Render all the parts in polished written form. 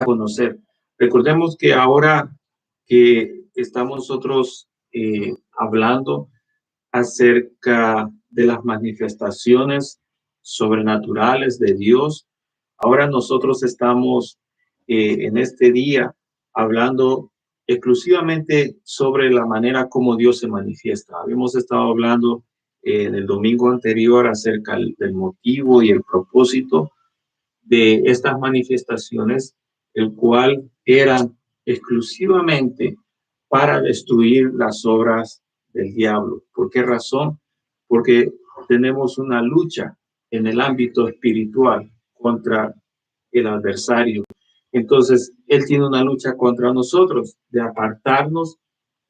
conocer. Recordemos que ahora que estamos nosotros hablando acerca de las manifestaciones sobrenaturales de Dios, ahora nosotros estamos en este día hablando exclusivamente sobre la manera como Dios se manifiesta. Habíamos estado hablando en el domingo anterior acerca del motivo y el propósito de estas manifestaciones, el cual eran exclusivamente para destruir las obras del diablo. ¿Por qué razón? Porque tenemos una lucha en el ámbito espiritual contra el adversario. Entonces, él tiene una lucha contra nosotros de apartarnos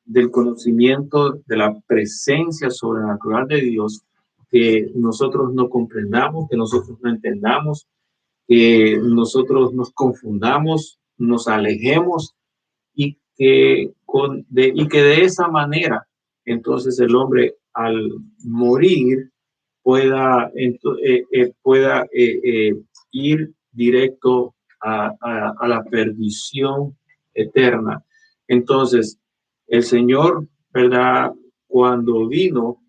del conocimiento de la presencia sobrenatural de Dios, que nosotros no comprendamos, que nosotros no entendamos, que nosotros nos confundamos, nos alejemos y que de esa manera entonces el hombre al morir pueda ir directo a la perdición eterna. Entonces, el Señor, ¿verdad? Cuando vino,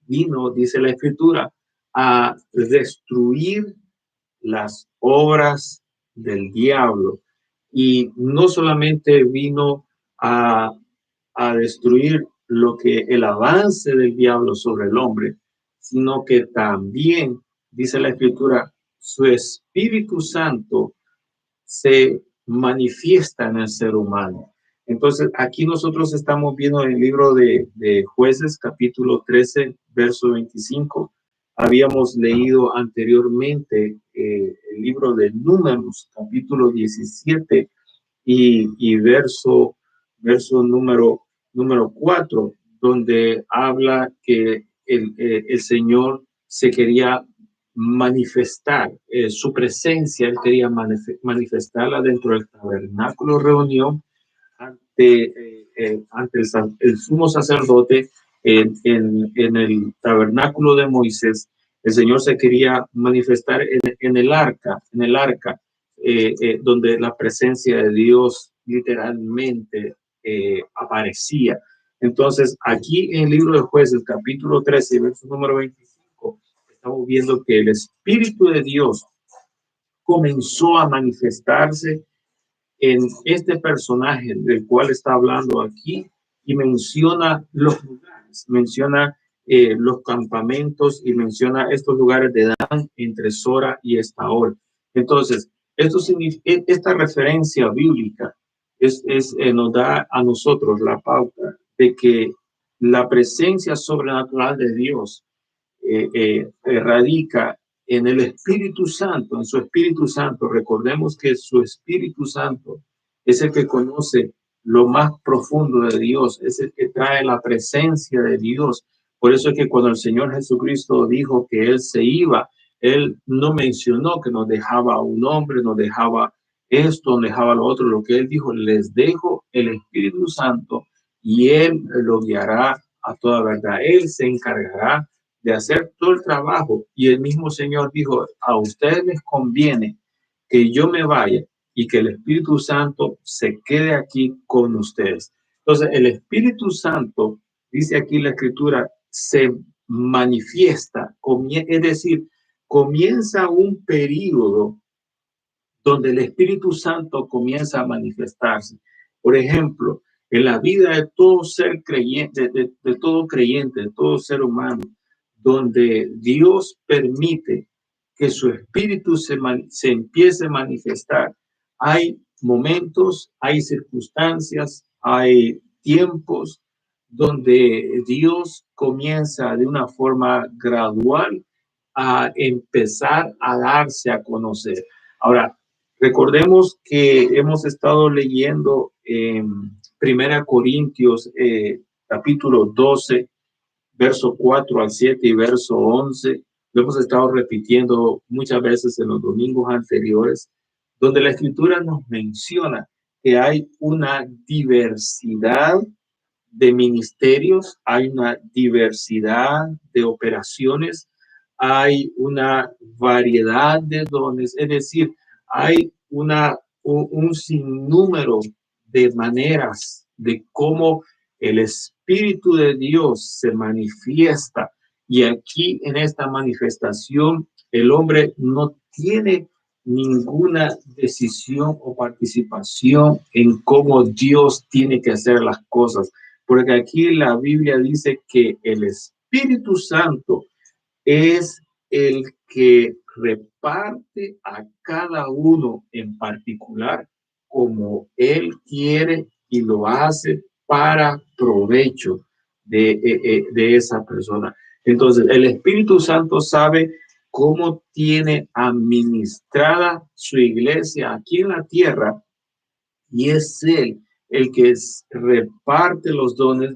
dice la Escritura, a destruir las obras del diablo. Y no solamente vino a destruir lo que el avance del diablo sobre el hombre, sino que también, dice la Escritura, su Espíritu Santo se manifiesta en el ser humano. Entonces, aquí nosotros estamos viendo el libro de Jueces, capítulo 13, verso 25. Habíamos leído anteriormente el libro de Números, capítulo 17 y verso número 4, donde habla que el Señor se quería manifestar su presencia, él quería manifestarla dentro del tabernáculo reunión ante el sumo sacerdote en el tabernáculo de Moisés. El Señor se quería manifestar en el arca, donde la presencia de Dios literalmente aparecía. Entonces, aquí en el libro de Jueces, capítulo 13, verso número 25, estamos viendo que el Espíritu de Dios comenzó a manifestarse en este personaje del cual está hablando aquí y menciona los lugares, menciona los campamentos y menciona estos lugares de Dan entre Sora y Estaol. Entonces, esta referencia bíblica nos da a nosotros la pauta de que la presencia sobrenatural de Dios radica en el Espíritu Santo, en su Espíritu Santo. Recordemos que su Espíritu Santo es el que conoce lo más profundo de Dios, es el que trae la presencia de Dios. Por eso es que cuando el Señor Jesucristo dijo que Él se iba, Él no mencionó que nos dejaba un hombre, nos dejaba esto, nos dejaba lo otro. Lo que Él dijo, les dejo el Espíritu Santo y Él lo guiará a toda verdad. Él se encargará de hacer todo el trabajo. Y el mismo Señor dijo, a ustedes les conviene que yo me vaya y que el Espíritu Santo se quede aquí con ustedes. Entonces, el Espíritu Santo, dice aquí la Escritura, se manifiesta, es decir, comienza un periodo donde el Espíritu Santo comienza a manifestarse. Por ejemplo, en la vida de todo ser creyente, de todo creyente, de todo ser humano, donde Dios permite que su espíritu se empiece a manifestar. Hay momentos, hay circunstancias, hay tiempos donde Dios comienza de una forma gradual a empezar a darse a conocer. Ahora, recordemos que hemos estado leyendo en Primera Corintios, capítulo 12, verso 4 al 7 y verso 11. Lo hemos estado repitiendo muchas veces en los domingos anteriores, donde la Escritura nos menciona que hay una diversidad de ministerios, hay una diversidad de operaciones, hay una variedad de dones, es decir, hay una un sinnúmero de maneras de cómo el Espíritu de Dios se manifiesta. Y aquí en esta manifestación, el hombre no tiene ninguna decisión o participación en cómo Dios tiene que hacer las cosas. Porque aquí la Biblia dice que el Espíritu Santo es el que reparte a cada uno en particular como él quiere y lo hace para provecho de esa persona. Entonces, el Espíritu Santo sabe cómo tiene administrada su iglesia aquí en la tierra y es él el que reparte los dones,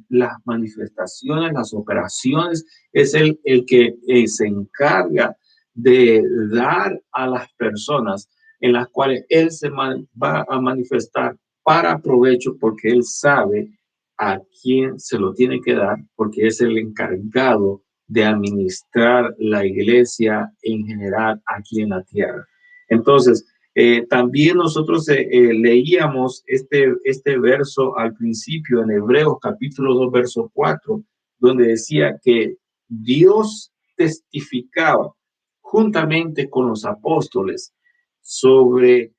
las manifestaciones, las operaciones, es él el que se encarga de dar a las personas en las cuales él va a manifestar para provecho, porque él sabe a quién se lo tiene que dar, porque es el encargado de administrar la iglesia en general aquí en la tierra. Entonces, también nosotros leíamos este verso al principio en Hebreos capítulo 2, verso 4, donde decía que Dios testificaba juntamente con los apóstoles sobre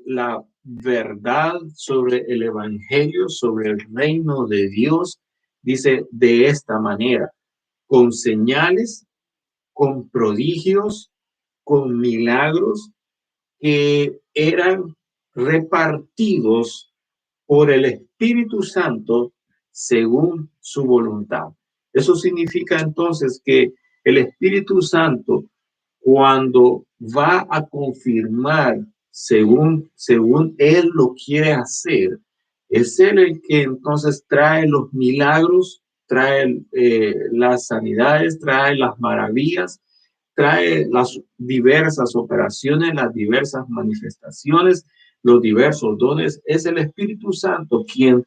la verdad, sobre el evangelio, sobre el reino de Dios. Dice de esta manera, con señales, con prodigios, con milagros que eran repartidos por el Espíritu Santo según su voluntad. Eso significa entonces que el Espíritu Santo, cuando va a confirmar según Él lo quiere hacer, es Él el que entonces trae los milagros, trae las sanidades, trae las maravillas, trae las diversas operaciones, las diversas manifestaciones, los diversos dones. Es el Espíritu Santo quien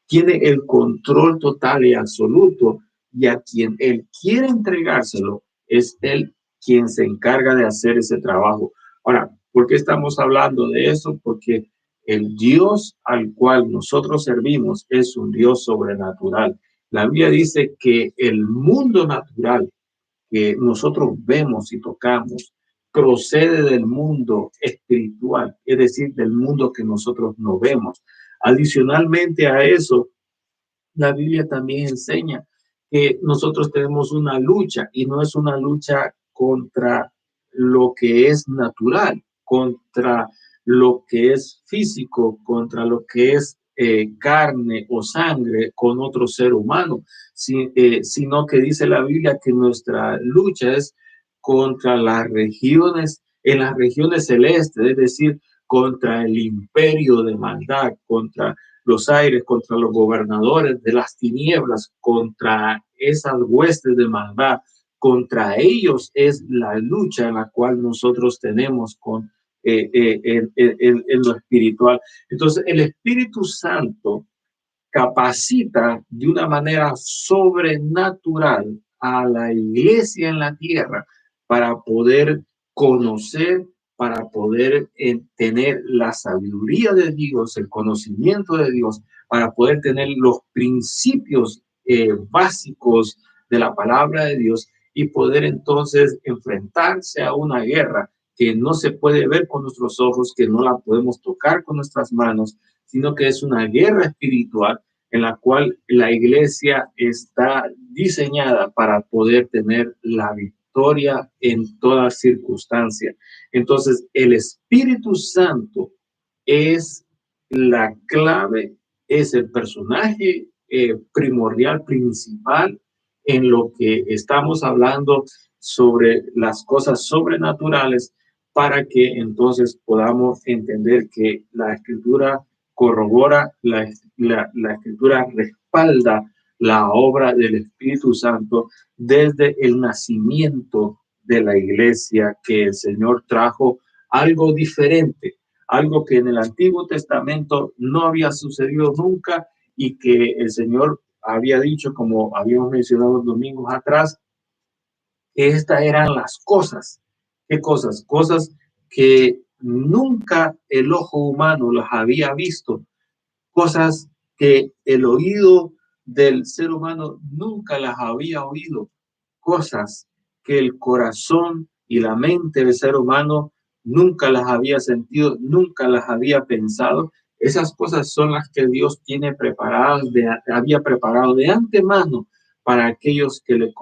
tiene el control total y absoluto, y a quien él quiere entregárselo es él quien se encarga de hacer ese trabajo. Ahora, ¿por qué estamos hablando de eso? Porque el Dios al cual nosotros servimos es un Dios sobrenatural. La Biblia dice que el mundo natural que nosotros vemos y tocamos procede del mundo espiritual, es decir, del mundo que nosotros no vemos. Adicionalmente a eso, la Biblia también enseña que nosotros tenemos una lucha y no es una lucha contra lo que es natural, contra lo que es físico, contra lo que es carne o sangre con otro ser humano, sino que dice la Biblia que nuestra lucha es contra las regiones, en las regiones celestes, es decir, contra el imperio de maldad, contra los aires, contra los gobernadores de las tinieblas, contra esas huestes de maldad. Contra ellos es la lucha en la cual nosotros tenemos en lo espiritual. Entonces, el Espíritu Santo capacita de una manera sobrenatural a la iglesia en la tierra para poder conocer, para poder tener la sabiduría de Dios, el conocimiento de Dios, para poder tener los principios básicos de la palabra de Dios y poder entonces enfrentarse a una guerra que no se puede ver con nuestros ojos, que no la podemos tocar con nuestras manos, sino que es una guerra espiritual en la cual la iglesia está diseñada para poder tener la victoria en toda circunstancia. Entonces, el Espíritu Santo es la clave, es el personaje primordial, principal en lo que estamos hablando sobre las cosas sobrenaturales, para que entonces podamos entender que la Escritura corrobora, la Escritura respalda la obra del Espíritu Santo desde el nacimiento de la iglesia, que el Señor trajo algo diferente, algo que en el Antiguo Testamento no había sucedido nunca y que el Señor había dicho, como habíamos mencionado domingos atrás, que estas eran las cosas. ¿Qué cosas? Cosas que nunca el ojo humano las había visto, cosas que el oído del ser humano nunca las había oído, cosas que el corazón y la mente del ser humano nunca las había sentido, nunca las había pensado. Esas cosas son las que Dios tiene preparadas, había preparado de antemano para aquellos que le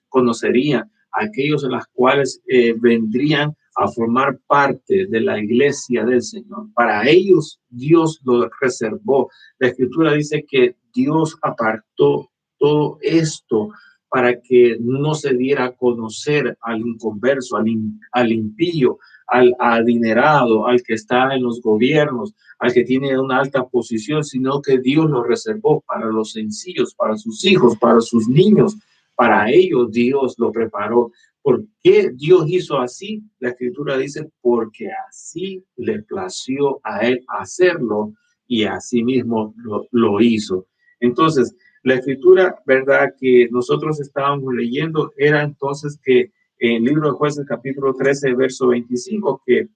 conocerían, aquellos en las cuales vendrían a formar parte de la iglesia del Señor. Para ellos Dios lo reservó. La Escritura dice que Dios apartó todo esto para que no se diera a conocer al inconverso, al impío, al adinerado, al que está en los gobiernos, al que tiene una alta posición, sino que Dios lo reservó para los sencillos, para sus hijos, para sus niños. Para ellos Dios lo preparó. ¿Por qué Dios hizo así? La Escritura dice, porque así le plació a él hacerlo y así mismo lo hizo. Entonces, la Escritura, verdad, que nosotros estábamos leyendo era entonces que en el libro de Jueces, capítulo 13, verso 25, que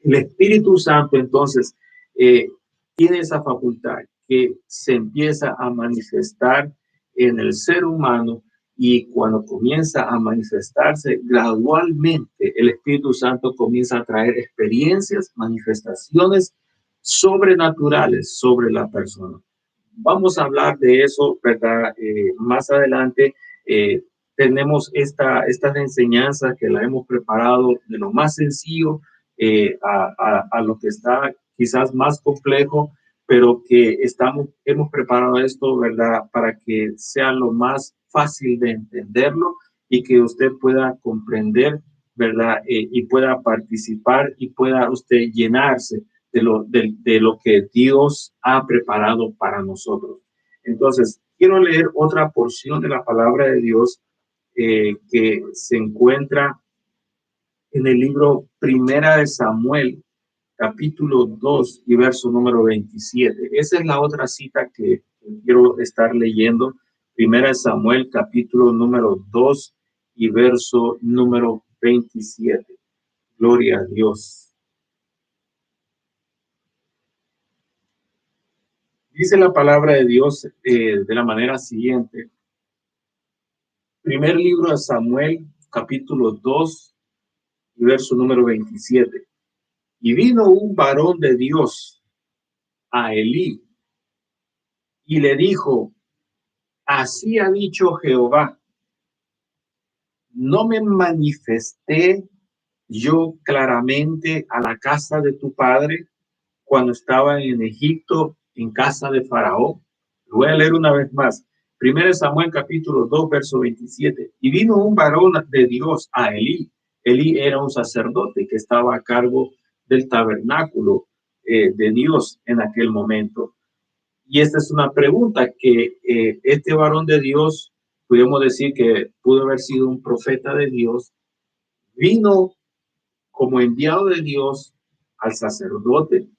el Espíritu Santo entonces tiene esa facultad que se empieza a manifestar en el ser humano, y cuando comienza a manifestarse gradualmente, el Espíritu Santo comienza a traer experiencias, manifestaciones sobrenaturales sobre la persona. Vamos a hablar de eso, ¿verdad? Más adelante tenemos estas enseñanzas que la hemos preparado de lo más sencillo a lo que está quizás más complejo, pero que hemos preparado esto, ¿verdad? Para que sea lo más fácil de entenderlo y que usted pueda comprender, ¿verdad? Y pueda participar y pueda usted llenarse de lo que Dios ha preparado para nosotros. Entonces, quiero leer otra porción de la palabra de Dios que se encuentra en el libro Primera de Samuel, capítulo 2 y verso número 27. Esa es la otra cita que quiero estar leyendo. Primera de Samuel, capítulo número 2 y verso número 27. Gloria a Dios. Dice la palabra de Dios de la manera siguiente. Primer libro de Samuel, capítulo 2 y verso número 27. Y vino un varón de Dios a Elí y le dijo, así ha dicho Jehová, no me manifesté yo claramente a la casa de tu padre cuando estaba en Egipto, en casa de Faraón. Lo voy a leer una vez más. 1 Samuel capítulo 2, verso 27. Y vino un varón de Dios a Elí. Elí era un sacerdote que estaba a cargo del tabernáculo de Dios en aquel momento. Y esta es una pregunta que este varón de Dios, podemos decir que pudo haber sido un profeta de Dios, vino como enviado de Dios al sacerdote.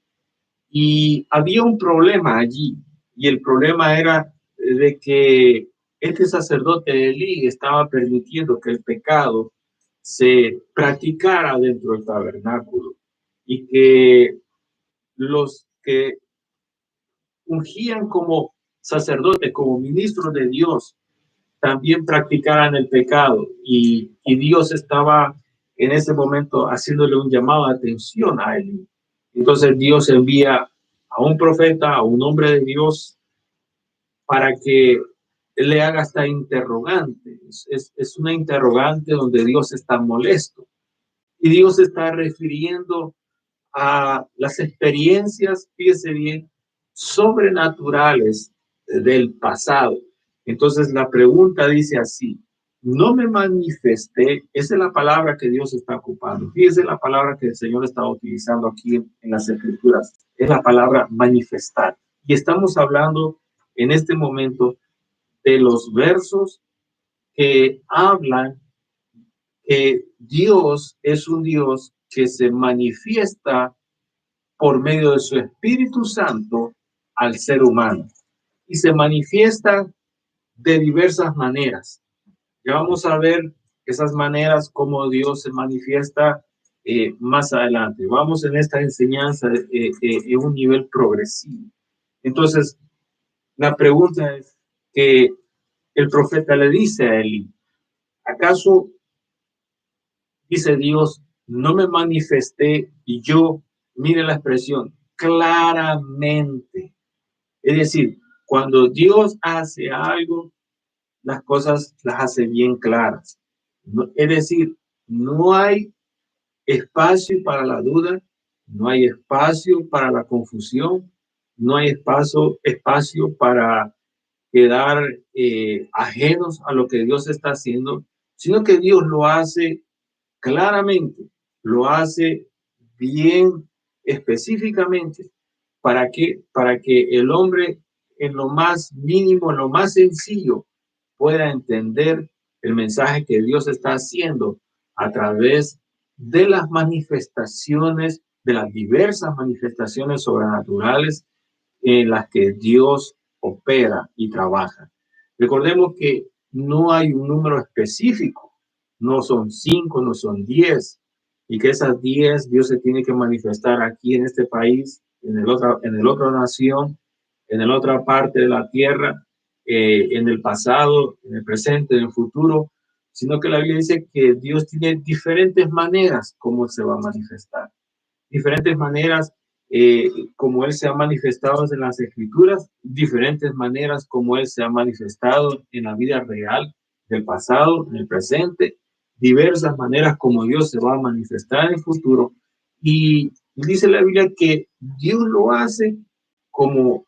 Y había un problema allí, y el problema era de que este sacerdote Elí estaba permitiendo que el pecado se practicara dentro del tabernáculo y que los que ungían como sacerdotes, como ministros de Dios, también practicaran el pecado, y Dios estaba en ese momento haciéndole un llamado de atención a él. Entonces Dios envía a un profeta, a un hombre de Dios, para que le haga esta interrogante. Es una interrogante donde Dios está molesto, y Dios está refiriendo a las experiencias, fíjese bien, sobrenaturales del pasado. Entonces la pregunta dice así, no me manifesté, esa es la palabra que Dios está ocupando. Fíjese la palabra que el Señor está utilizando aquí en las Escrituras, es la palabra manifestar. Y estamos hablando en este momento de los versos que hablan que Dios es un Dios que se manifiesta por medio de su Espíritu Santo al ser humano, y se manifiesta de diversas maneras. Ya vamos a ver esas maneras como Dios se manifiesta más adelante. Vamos en esta enseñanza en un nivel progresivo. Entonces, la pregunta es que el profeta le dice a Elí, ¿acaso, dice Dios, no me manifesté y yo, mire la expresión, claramente? Es decir, cuando Dios hace algo, las cosas las hace bien claras. Es decir, no hay espacio para la duda, no hay espacio para la confusión, no hay espacio para quedar ajenos a lo que Dios está haciendo, sino que Dios lo hace claramente, lo hace bien específicamente. ¿Para qué? Para que el hombre en lo más mínimo, en lo más sencillo, pueda entender el mensaje que Dios está haciendo a través de las manifestaciones, de las diversas manifestaciones sobrenaturales en las que Dios opera y trabaja. Recordemos que no hay un número específico, no son 5, no son 10, y que esas 10 Dios se tiene que manifestar aquí en este país, en el otra nación, en la otra parte de la tierra, en el pasado, en el presente, en el futuro, sino que la Biblia dice que Dios tiene diferentes maneras como se va a manifestar, diferentes maneras como Él se ha manifestado en las Escrituras, diferentes maneras como Él se ha manifestado en la vida real del pasado, en el presente, diversas maneras como Dios se va a manifestar en el futuro. Y dice la Biblia que Dios lo hace como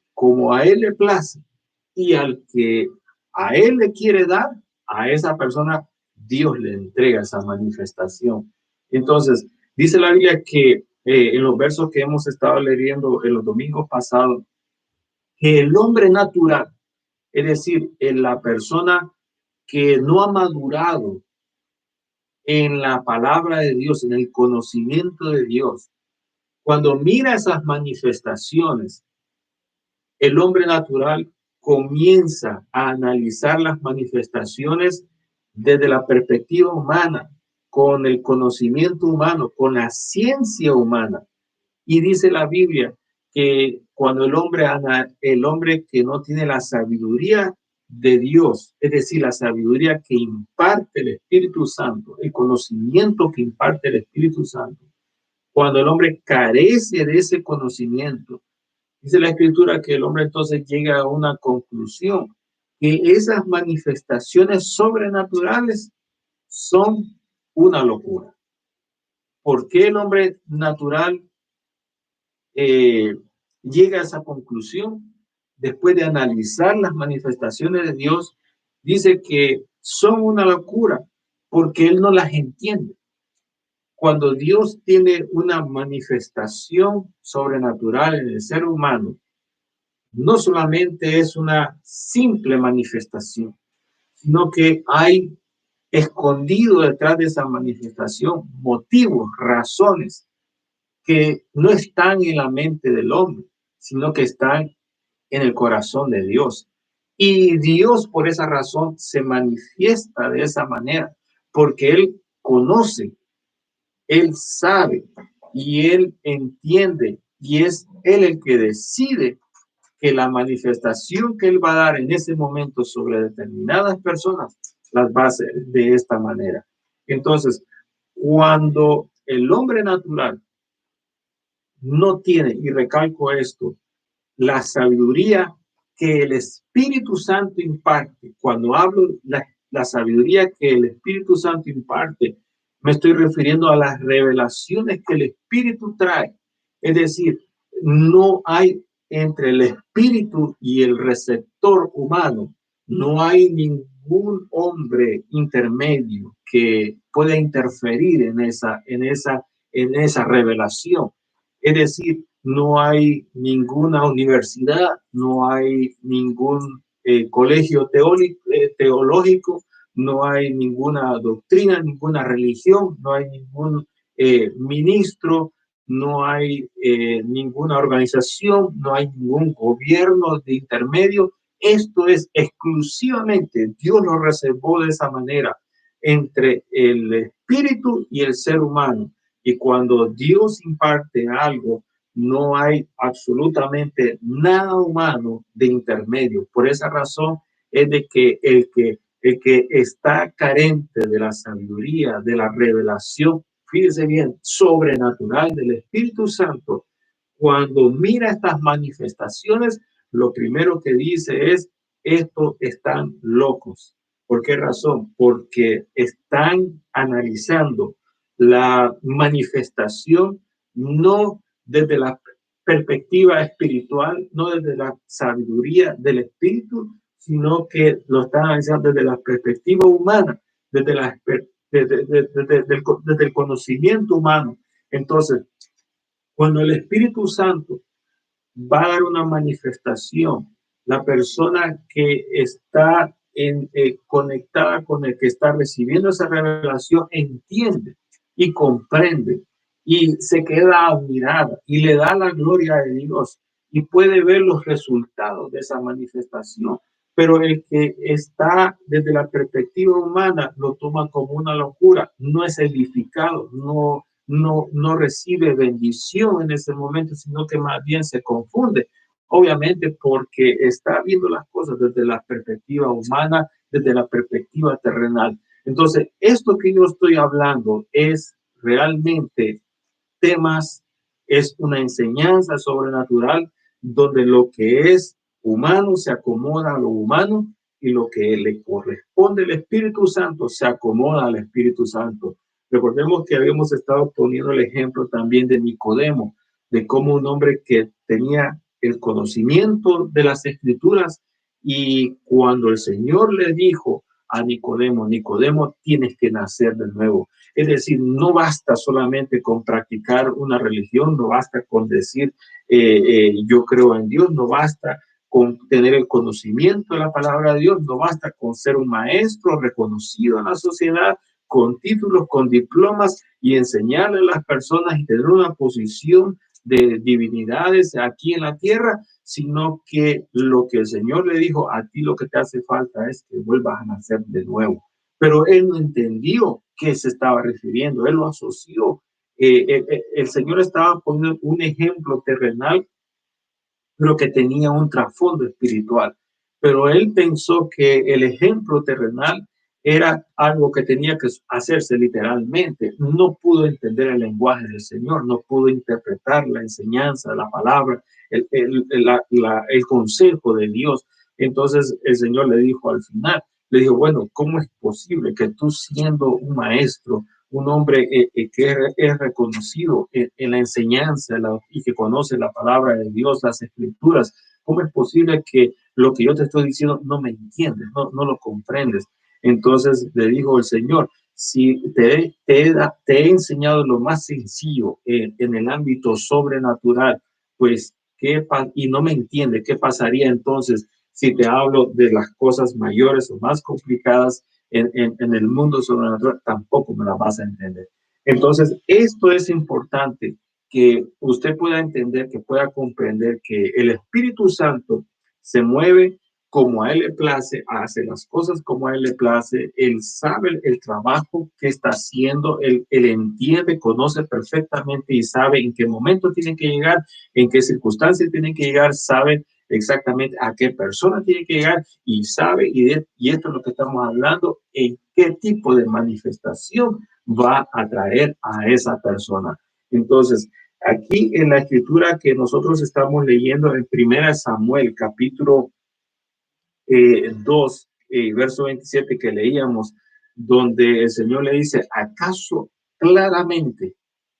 a Él le place, y al que a Él le quiere dar, a esa persona Dios le entrega esa manifestación. Entonces, dice la Biblia que en los versos que hemos estado leyendo en los domingos pasados, que el hombre natural, es decir, en la persona que no ha madurado en la palabra de Dios, en el conocimiento de Dios, cuando mira esas manifestaciones, el hombre natural comienza a analizar las manifestaciones desde la perspectiva humana, con el conocimiento humano, con la ciencia humana. Y dice la Biblia que cuando el hombre que no tiene la sabiduría de Dios, es decir, la sabiduría que imparte el Espíritu Santo, el conocimiento que imparte el Espíritu Santo, cuando el hombre carece de ese conocimiento, dice la Escritura que el hombre entonces llega a una conclusión, que esas manifestaciones sobrenaturales son una locura. ¿Por qué el hombre natural llega a esa conclusión? Después de analizar las manifestaciones de Dios, dice que son una locura porque él no las entiende. Cuando Dios tiene una manifestación sobrenatural en el ser humano, no solamente es una simple manifestación, sino que hay escondido detrás de esa manifestación motivos, razones que no están en la mente del hombre, sino que están en el corazón de Dios. Y Dios por esa razón se manifiesta de esa manera, porque Él conoce, Él sabe y Él entiende, y es Él el que decide que la manifestación que Él va a dar en ese momento sobre determinadas personas las va a hacer de esta manera. Entonces, cuando el hombre natural no tiene, y recalco esto, la sabiduría que el Espíritu Santo imparte, cuando hablo la sabiduría que el Espíritu Santo imparte, me estoy refiriendo a las revelaciones que el Espíritu trae. Es decir, no hay entre el Espíritu y el receptor humano, no hay ningún hombre intermedio que pueda interferir en esa revelación. Es decir, no hay ninguna universidad, no hay ningún colegio teológico, no hay ninguna doctrina, ninguna religión, no hay ningún ministro, no hay ninguna organización, no hay ningún gobierno de intermedio. Esto es exclusivamente, Dios lo reservó de esa manera entre el espíritu y el ser humano. Y cuando Dios imparte algo, no hay absolutamente nada humano de intermedio. Por esa razón es de que el que está carente de la sabiduría, de la revelación, fíjese bien, sobrenatural del Espíritu Santo, cuando mira estas manifestaciones, lo primero que dice es, estos están locos. ¿Por qué razón? Porque están analizando la manifestación no desde la perspectiva espiritual, no desde la sabiduría del espíritu, sino que lo están analizando desde la perspectiva humana, desde, desde el conocimiento humano. Entonces, cuando el Espíritu Santo va a dar una manifestación, la persona que está conectada con el que está recibiendo esa revelación entiende y comprende y se queda admirada y le da la gloria de Dios y puede ver los resultados de esa manifestación. Pero el que está desde la perspectiva humana lo toma como una locura, no es edificado, no recibe bendición en ese momento, sino que más bien se confunde. Obviamente porque está viendo las cosas desde la perspectiva humana, desde la perspectiva terrenal. Entonces, esto que yo estoy hablando es realmente temas, es una enseñanza sobrenatural donde lo que es humano se acomoda a lo humano y lo que le corresponde al Espíritu Santo se acomoda al Espíritu Santo. Recordemos que habíamos estado poniendo el ejemplo también de Nicodemo, de cómo un hombre que tenía el conocimiento de las Escrituras y cuando el Señor le dijo a Nicodemo, Nicodemo, tienes que nacer de nuevo. Es decir, no basta solamente con practicar una religión, no basta con decir yo creo en Dios, no basta con tener el conocimiento de la palabra de Dios, no basta con ser un maestro reconocido en la sociedad, con títulos, con diplomas y enseñarle a las personas y tener una posición de divinidades aquí en la tierra, sino que lo que el Señor le dijo, a ti lo que te hace falta es que vuelvas a nacer de nuevo. Pero él no entendió qué se estaba refiriendo, él lo asoció. El Señor estaba poniendo un ejemplo terrenal, pero que tenía un trasfondo espiritual. Pero él pensó que el ejemplo terrenal era algo que tenía que hacerse literalmente. No pudo entender el lenguaje del Señor, no pudo interpretar la enseñanza, la palabra, el consejo de Dios. Entonces el Señor le dijo al final, le dijo, bueno, ¿cómo es posible que tú siendo un maestro, un hombre que es reconocido en la enseñanza y que conoce la palabra de Dios, las escrituras, ¿cómo es posible que lo que yo te estoy diciendo no me entiendes, no lo comprendes? Entonces le dijo el Señor, si te he enseñado lo más sencillo en el ámbito sobrenatural, pues, y no me entiende, ¿qué pasaría entonces si te hablo de las cosas mayores o más complicadas en el mundo sobrenatural? Tampoco me la vas a entender. Entonces, esto es importante que usted pueda entender, que pueda comprender que el Espíritu Santo se mueve como a él le place, hace las cosas como a él le place, él sabe el trabajo que está haciendo, él entiende, conoce perfectamente y sabe en qué momento tiene que llegar, en qué circunstancias tiene que llegar, sabe exactamente a qué persona tiene que llegar y sabe, y esto es lo que estamos hablando, en qué tipo de manifestación va a traer a esa persona. Entonces, aquí en la escritura que nosotros estamos leyendo en 1 Samuel, capítulo 2, verso 27 que leíamos, donde el Señor le dice, ¿acaso claramente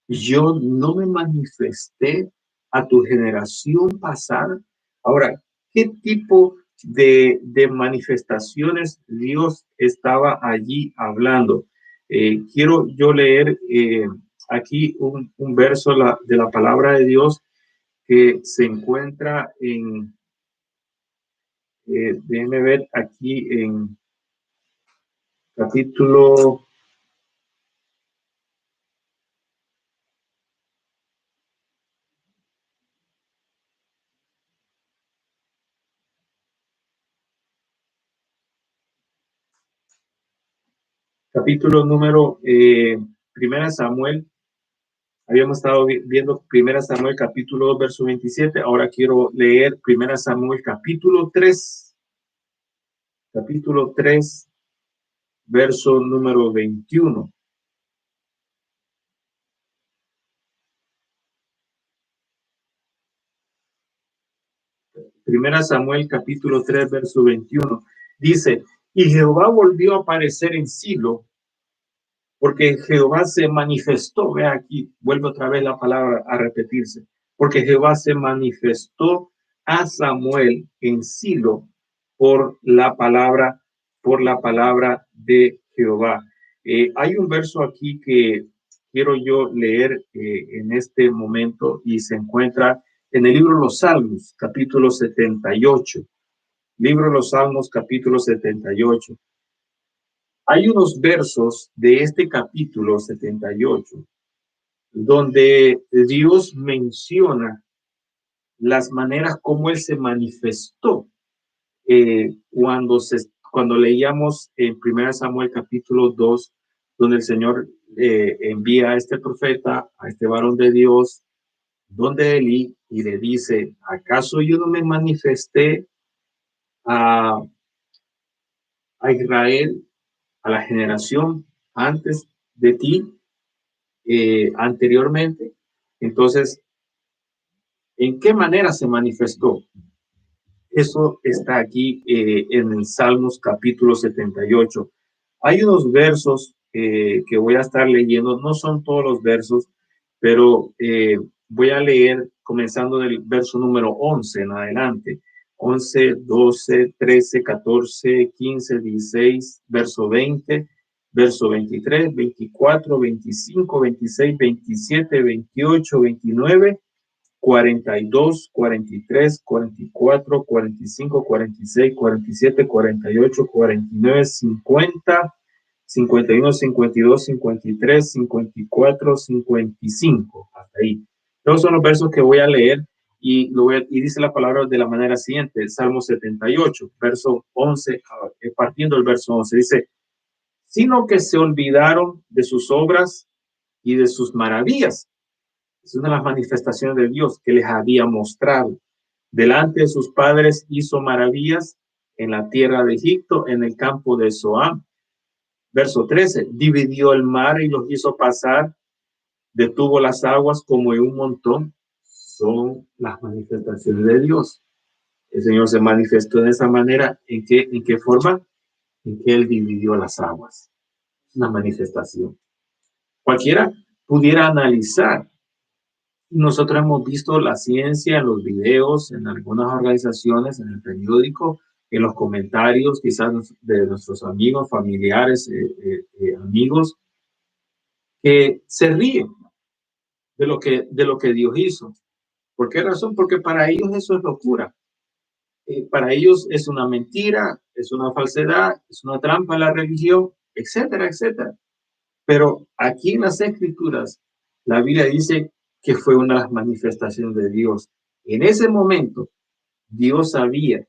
yo no me manifesté a tu generación pasada? Ahora, ¿qué tipo de manifestaciones Dios estaba allí hablando? Quiero yo leer aquí un verso de la palabra de Dios que se encuentra en, déjenme ver aquí en capítulo, capítulo número 1 Samuel, Habíamos estado viendo 1 Samuel capítulo 2, verso 27. Ahora quiero leer 1 Samuel capítulo 3. Capítulo 3, verso número 21. Primera Samuel capítulo 3, verso 21. Dice, y Jehová volvió a aparecer en Silo, porque Jehová se manifestó. Ve aquí, vuelve otra vez la palabra a repetirse. Porque Jehová se manifestó a Samuel en Silo por la palabra de Jehová. Hay un verso aquí que quiero yo leer en este momento y se encuentra en el libro de los Salmos, capítulo 78. Libro de los Salmos, capítulo 78. Hay unos versos de este capítulo 78 donde Dios menciona las maneras como Él se manifestó cuando leíamos en 1 Samuel capítulo 2, donde el Señor envía a este profeta, a este varón de Dios, donde Elí, y le dice, ¿acaso yo no me manifesté a Israel, a la generación antes de ti, anteriormente? Entonces, ¿en qué manera se manifestó? Eso está aquí en el Salmos capítulo 78. Hay unos versos que voy a estar leyendo, no son todos los versos, pero voy a leer comenzando del verso número 11 en adelante. 11, 12, 13, 14, 15, 16, verso 20, verso 23, 24, 25, 26, 27, 28, 29, 42, 43, 44, 45, 46, 47, 48, 49, 50, 51, 52, 53, 54, 55. Hasta ahí. Todos son los versos que voy a leer y dice la palabra de la manera siguiente. Salmo 78, verso 11, partiendo del verso 11, dice, sino que se olvidaron de sus obras y de sus maravillas. Es una de las manifestaciones de Dios que les había mostrado. Delante de sus padres hizo maravillas en la tierra de Egipto, en el campo de Zoán. Verso 13, dividió el mar y los hizo pasar, detuvo las aguas como en un montón. Son las manifestaciones de Dios. El Señor se manifestó de esa manera. ¿En qué forma? En que Él dividió las aguas. Es una manifestación. Cualquiera pudiera analizar. Nosotros hemos visto la ciencia en los videos, en algunas organizaciones, en el periódico, en los comentarios, quizás de nuestros amigos, familiares, amigos, que se ríen de lo que Dios hizo. ¿Por qué razón? Porque para ellos eso es locura. Para ellos es una mentira, es una falsedad, es una trampa a la religión, etcétera, etcétera. Pero aquí en las Escrituras, la Biblia dice que fue una de las manifestaciones de Dios. En ese momento, Dios sabía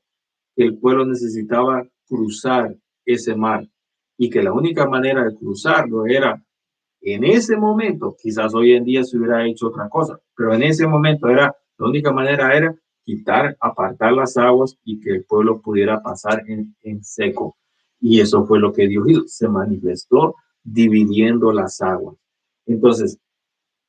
que el pueblo necesitaba cruzar ese mar y que la única manera de cruzarlo era en ese momento. Quizás hoy en día se hubiera hecho otra cosa, pero en ese momento la única manera era apartar las aguas y que el pueblo pudiera pasar en seco. Y eso fue lo que Dios hizo, se manifestó dividiendo las aguas. Entonces,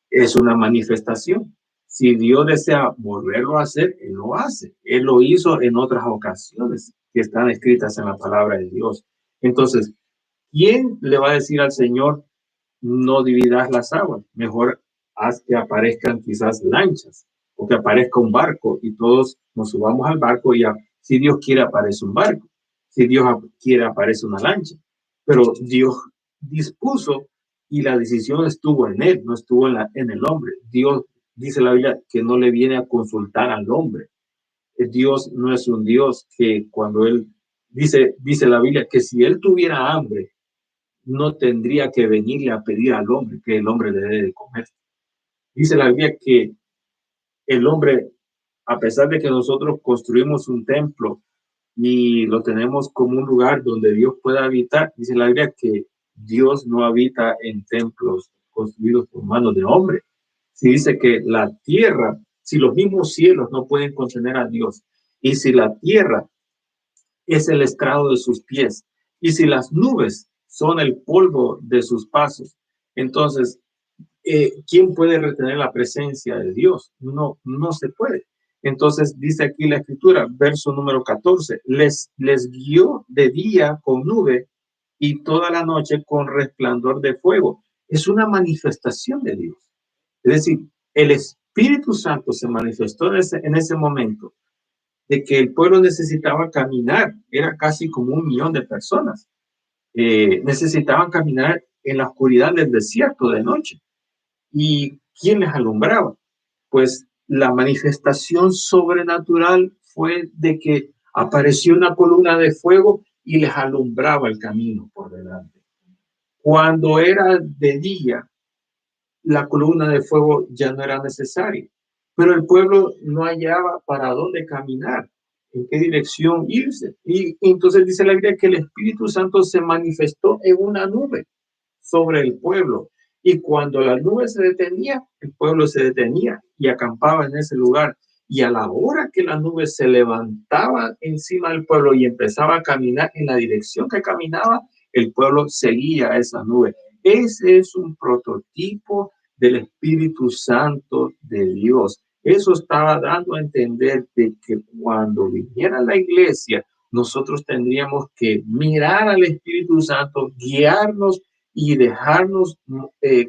es una manifestación. Si Dios desea volverlo a hacer, Él lo hace. Él lo hizo en otras ocasiones que están escritas en la palabra de Dios. Entonces, ¿quién le va a decir al Señor, no dividas las aguas? Mejor haz que aparezcan quizás lanchas o que aparezca un barco y todos nos subamos al barco y si Dios quiere aparece un barco. Si Dios quiere aparece una lancha. Pero Dios dispuso y la decisión estuvo en Él, no estuvo en el hombre. Dios, dice la Biblia, que no le viene a consultar al hombre. Dios no es un Dios que cuando Él dice la Biblia que si Él tuviera hambre, no tendría que venirle a pedir al hombre que el hombre le dé de comer. Dice la Biblia que el hombre, a pesar de que nosotros construimos un templo y lo tenemos como un lugar donde Dios pueda habitar, dice la Biblia que Dios no habita en templos construidos por manos de hombre. Si dice que la tierra, si los mismos cielos no pueden contener a Dios, y si la tierra es el estrado de sus pies, y si las nubes son el polvo de sus pasos, entonces, ¿quién puede retener la presencia de Dios? No, no se puede. Entonces dice aquí la escritura, verso número 14, les guió de día con nube y toda la noche con resplandor de fuego. Es una manifestación de Dios. Es decir, el Espíritu Santo se manifestó en ese momento de que el pueblo necesitaba caminar. Era casi como 1 millón de personas. Necesitaban caminar en la oscuridad del desierto de noche. ¿Y quién les alumbraba? Pues la manifestación sobrenatural fue de que apareció una columna de fuego y les alumbraba el camino por delante. Cuando era de día, la columna de fuego ya no era necesaria, pero el pueblo no hallaba para dónde caminar, en qué dirección irse. Y entonces dice la Biblia que el Espíritu Santo se manifestó en una nube sobre el pueblo. Y cuando la nube se detenía, el pueblo se detenía y acampaba en ese lugar. Y a la hora que la nube se levantaba encima del pueblo y empezaba a caminar en la dirección que caminaba, el pueblo seguía esa nube. Ese es un prototipo del Espíritu Santo de Dios. Eso estaba dando a entender de que cuando viniera la iglesia, nosotros tendríamos que mirar al Espíritu Santo, guiarnos y dejarnos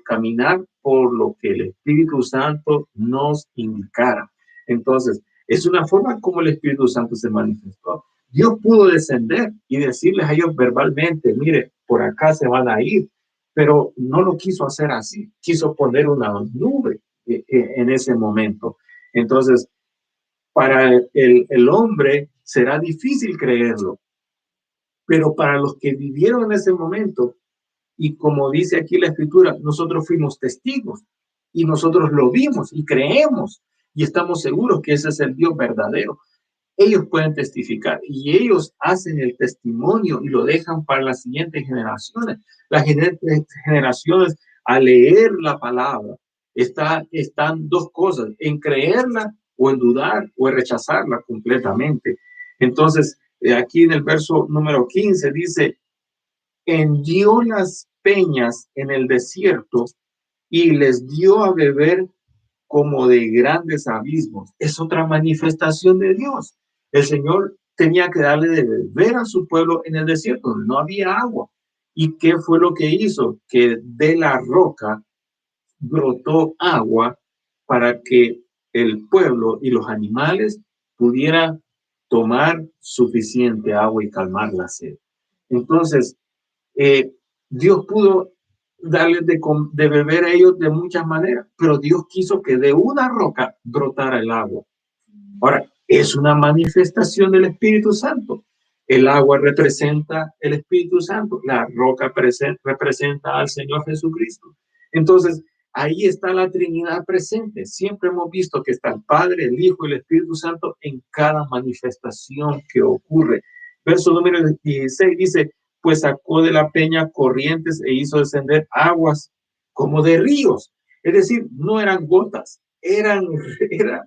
caminar por lo que el Espíritu Santo nos indicara. Entonces, es una forma como el Espíritu Santo se manifestó. Dios pudo descender y decirles a ellos verbalmente, mire, por acá se van a ir, pero no lo quiso hacer así, quiso poner una nube en ese momento. Entonces, para el hombre será difícil creerlo, pero para los que vivieron en ese momento, y como dice aquí la escritura, nosotros fuimos testigos y nosotros lo vimos y creemos y estamos seguros que ese es el Dios verdadero. Ellos pueden testificar y ellos hacen el testimonio y lo dejan para las siguientes generaciones. Las generaciones, al leer la palabra, están dos cosas, en creerla o en dudar o en rechazarla completamente. Entonces, aquí en el verso número 15 dice, hendió las peñas en el desierto y les dio a beber como de grandes abismos. Es otra manifestación de Dios. El Señor tenía que darle de beber a su pueblo en el desierto, donde no había agua. ¿Y qué fue lo que hizo? Que de la roca brotó agua para que el pueblo y los animales pudieran tomar suficiente agua y calmar la sed. Entonces, Dios pudo darles de beber a ellos de muchas maneras, pero Dios quiso que de una roca brotara el agua. Ahora, es una manifestación del Espíritu Santo. El agua representa el Espíritu Santo, la roca representa al Señor Jesucristo. Entonces, ahí está la Trinidad presente. Siempre hemos visto que está el Padre, el Hijo y el Espíritu Santo en cada manifestación que ocurre. Verso número 16 dice, pues sacó de la peña corrientes e hizo descender aguas como de ríos. Es decir, no eran gotas, era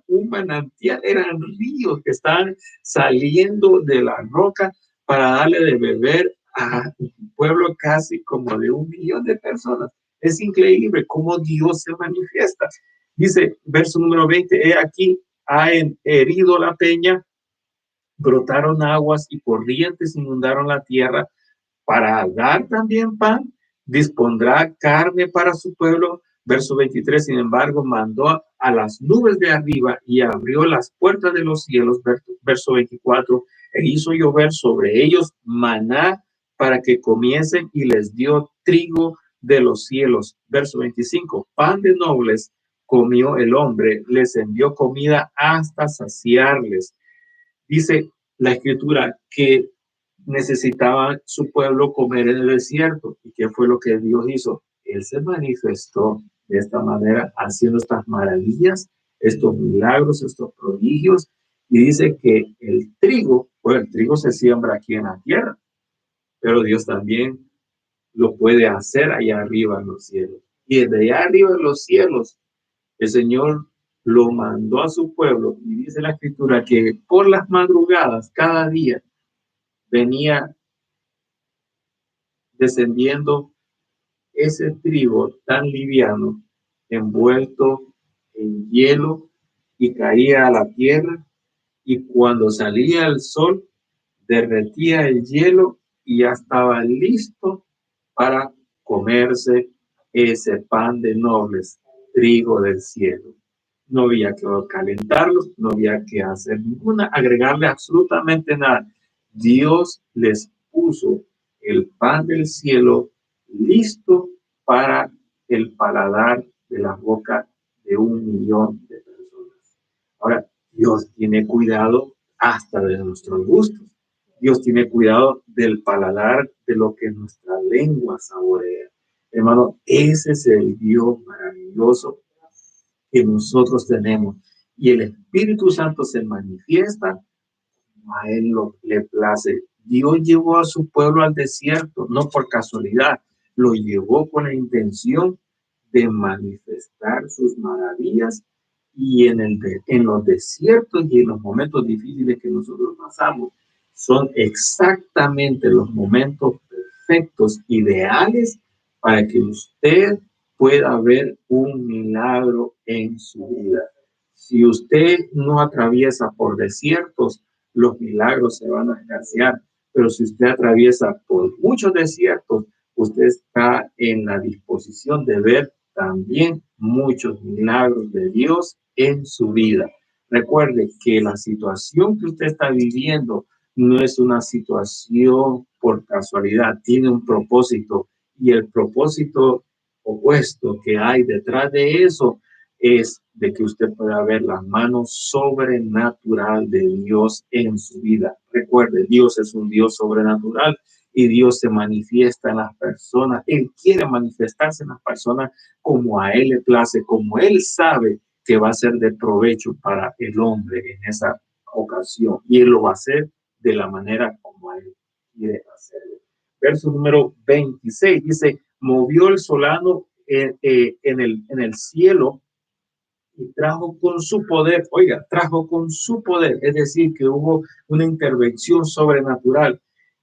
un manantial, eran ríos que estaban saliendo de la roca para darle de beber a un pueblo casi como de 1 millón de personas. Es increíble cómo Dios se manifiesta. Dice, verso número 20, he aquí, ha herido la peña, brotaron aguas y corrientes inundaron la tierra para dar también pan, dispondrá carne para su pueblo. Verso 23, sin embargo, mandó a las nubes de arriba y abrió las puertas de los cielos. Verso 24, e hizo llover sobre ellos maná para que comiesen y les dio trigo de los cielos. Verso 25, pan de nobles comió el hombre, les envió comida hasta saciarles. Dice la escritura que necesitaba su pueblo comer en el desierto. ¿Y qué fue lo que Dios hizo? Él se manifestó de esta manera, haciendo estas maravillas, estos milagros, estos prodigios. Y dice que el trigo, bueno, el trigo se siembra aquí en la tierra, pero Dios también lo puede hacer allá arriba en los cielos. Y desde allá arriba en los cielos, El Señor lo mandó a su pueblo y dice la escritura que por las madrugadas cada día venía descendiendo ese trigo tan liviano envuelto en hielo y caía a la tierra, y cuando salía el sol derretía el hielo y ya estaba listo para comerse ese pan de nobles, trigo del cielo. No había que calentarlo, no había que hacer agregarle absolutamente nada. Dios les puso el pan del cielo listo para el paladar de la boca de 1 millón de personas. Ahora, Dios tiene cuidado hasta de nuestros gustos. Dios tiene cuidado del paladar de lo que nuestra lengua saborea. Hermano, ese es el Dios maravilloso que nosotros tenemos. Y el Espíritu Santo se manifiesta a él le place. Dios llevó a su pueblo al desierto, no por casualidad, lo llevó con la intención de manifestar sus maravillas, y en los desiertos y en los momentos difíciles que nosotros pasamos, son exactamente los momentos perfectos, ideales, para que usted pueda ver un milagro en su vida. Si usted no atraviesa por desiertos, los milagros se van a escasear. Pero si usted atraviesa por muchos desiertos, usted está en la disposición de ver también muchos milagros de Dios en su vida. Recuerde que la situación que usted está viviendo no es una situación por casualidad, tiene un propósito, y el propósito opuesto que hay detrás de eso es de que usted pueda ver la mano sobrenatural de Dios en su vida. Recuerde, Dios es un Dios sobrenatural y Dios se manifiesta en las personas. Él quiere manifestarse en las personas como a Él le place, como Él sabe que va a ser de provecho para el hombre en esa ocasión. Y Él lo va a hacer de la manera como Él quiere hacerlo. Verso número 26 dice, movió el solano en el cielo y trajo con su poder, trajo con su poder, es decir, que hubo una intervención sobrenatural,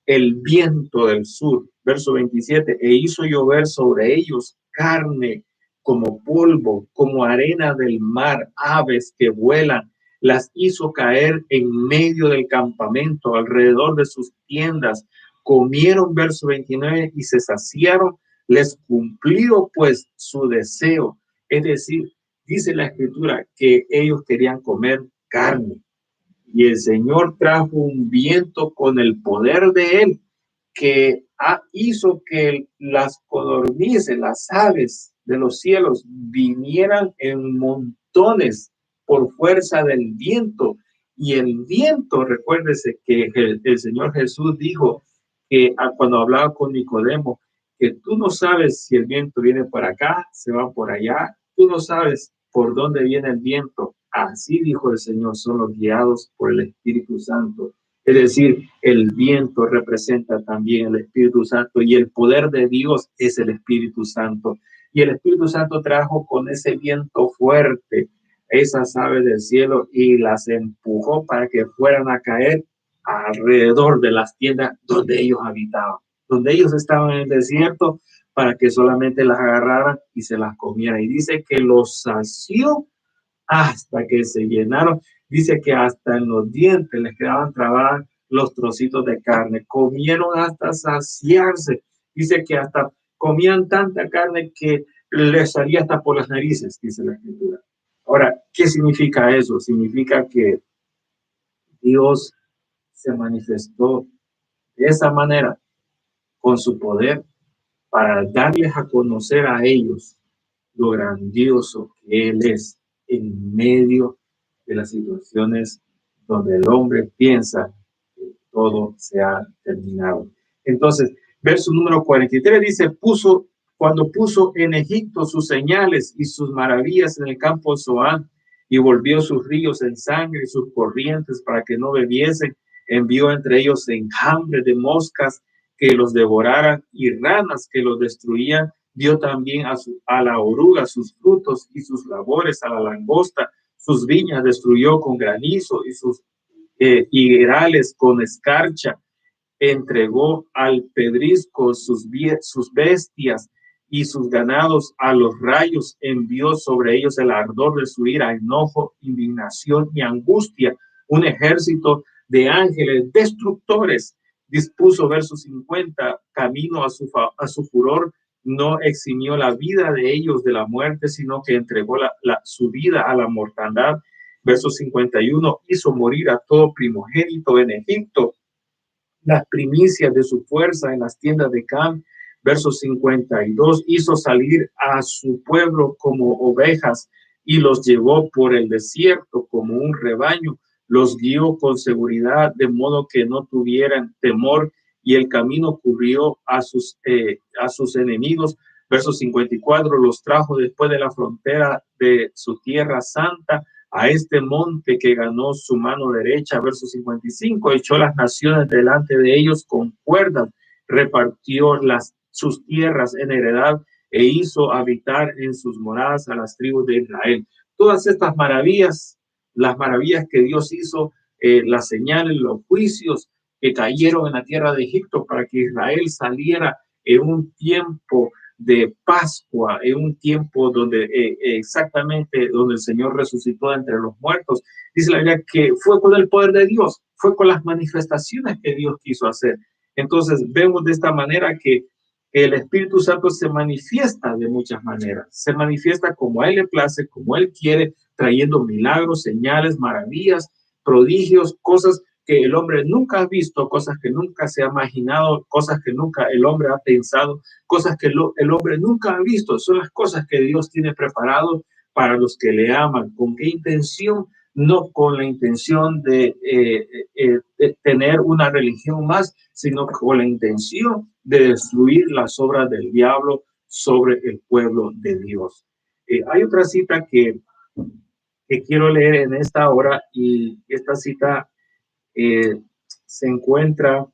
el viento del sur, verso 27, e hizo llover sobre ellos carne como polvo, como arena del mar, aves que vuelan, las hizo caer en medio del campamento, alrededor de sus tiendas, comieron, verso 29, y se saciaron, les cumplió pues su deseo, es decir, dice la escritura que ellos querían comer carne, y el Señor trajo un viento con el poder de Él que hizo que las codornices, las aves de los cielos vinieran en montones por fuerza del viento. Y el viento, recuérdese que el Señor Jesús dijo que cuando hablaba con Nicodemo, que tú no sabes si el viento viene por acá, se va por allá, tú no sabes por dónde viene el viento. Así dijo el Señor, son los guiados por el Espíritu Santo. Es decir, el viento representa también el Espíritu Santo, y el poder de Dios es el Espíritu Santo. Y el Espíritu Santo trajo con ese viento fuerte esas aves del cielo y las empujó para que fueran a caer alrededor de las tiendas donde ellos habitaban, donde ellos estaban en el desierto, para que solamente las agarraran y se las comieran. Y dice que los sació hasta que se llenaron. Dice que hasta en los dientes les quedaban trabadas los trocitos de carne. Comieron hasta saciarse. Dice que hasta comían tanta carne que les salía hasta por las narices, dice la escritura. Ahora, ¿qué significa eso? Significa que Dios se manifestó de esa manera con su poder para darles a conocer a ellos lo grandioso que Él es en medio de las situaciones donde el hombre piensa que todo se ha terminado. Entonces, verso número 43 dice, cuando puso en Egipto sus señales y sus maravillas en el campo Zoán, y volvió sus ríos en sangre y sus corrientes para que no bebiesen, envió entre ellos enjambre de moscas que los devoraran y ranas que los destruían, dio también a la oruga sus frutos y sus labores, a la langosta, sus viñas destruyó con granizo y sus higuerales con escarcha. Entregó al pedrisco sus bestias y sus ganados a los rayos, envió sobre ellos el ardor de su ira, enojo, indignación y angustia, un ejército de ángeles destructores. Dispuso, verso 50, camino a su furor, no eximió la vida de ellos de la muerte, sino que entregó su vida a la mortandad. Verso 51, hizo morir a todo primogénito en Egipto, las primicias de su fuerza en las tiendas de Cam. Verso 52, hizo salir a su pueblo como ovejas y los llevó por el desierto como un rebaño, los guió con seguridad de modo que no tuvieran temor y el camino cubrió a sus enemigos. Verso 54, los trajo después de la frontera de su tierra santa a este monte que ganó su mano derecha. Verso 55, echó las naciones delante de ellos con cuerdas, repartió sus tierras en heredad e hizo habitar en sus moradas a las tribus de Israel. Todas estas maravillas, las maravillas que Dios hizo, las señales, los juicios que cayeron en la tierra de Egipto para que Israel saliera en un tiempo de Pascua, en un tiempo donde exactamente donde el Señor resucitó entre los muertos. Dice la Biblia que fue con el poder de Dios, fue con las manifestaciones que Dios quiso hacer. Entonces vemos de esta manera que el Espíritu Santo se manifiesta de muchas maneras, se manifiesta como a Él le place, como Él quiere, trayendo milagros, señales, maravillas, prodigios, cosas que el hombre nunca ha visto, cosas que nunca se ha imaginado, cosas que nunca el hombre ha pensado, cosas que el hombre nunca ha visto. Son las cosas que Dios tiene preparado para los que le aman. ¿Con qué intención? No con la intención de tener una religión más, sino con la intención de destruir las obras del diablo sobre el pueblo de Dios. Hay otra cita que quiero leer en esta hora, y esta cita se encuentra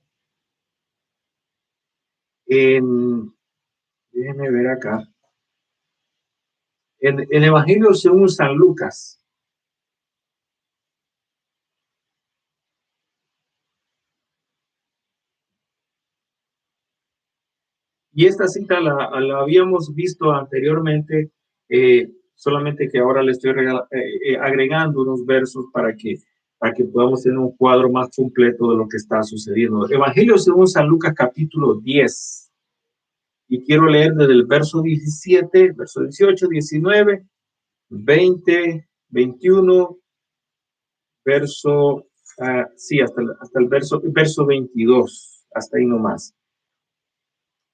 en, déjenme ver acá, en el Evangelio según San Lucas. Y esta cita la habíamos visto anteriormente, solamente que ahora le estoy agregando unos versos para que podamos tener un cuadro más completo de lo que está sucediendo. Evangelio según San Lucas, capítulo 10. Y quiero leer desde el verso 17, verso 18, 19, 20, 21, verso, sí, hasta el verso 22, hasta ahí nomás.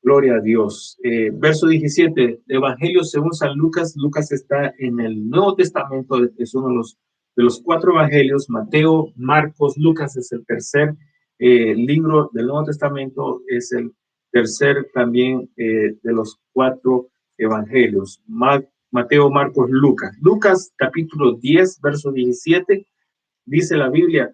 Gloria a Dios. Verso 17, Evangelio según San Lucas. Lucas está en el Nuevo Testamento, es uno de los 4 evangelios. Mateo, Marcos, Lucas es el tercer libro del Nuevo Testamento, es el tercer también de los 4 evangelios. Mateo, Marcos, Lucas. Lucas capítulo 10, verso 17, dice la Biblia,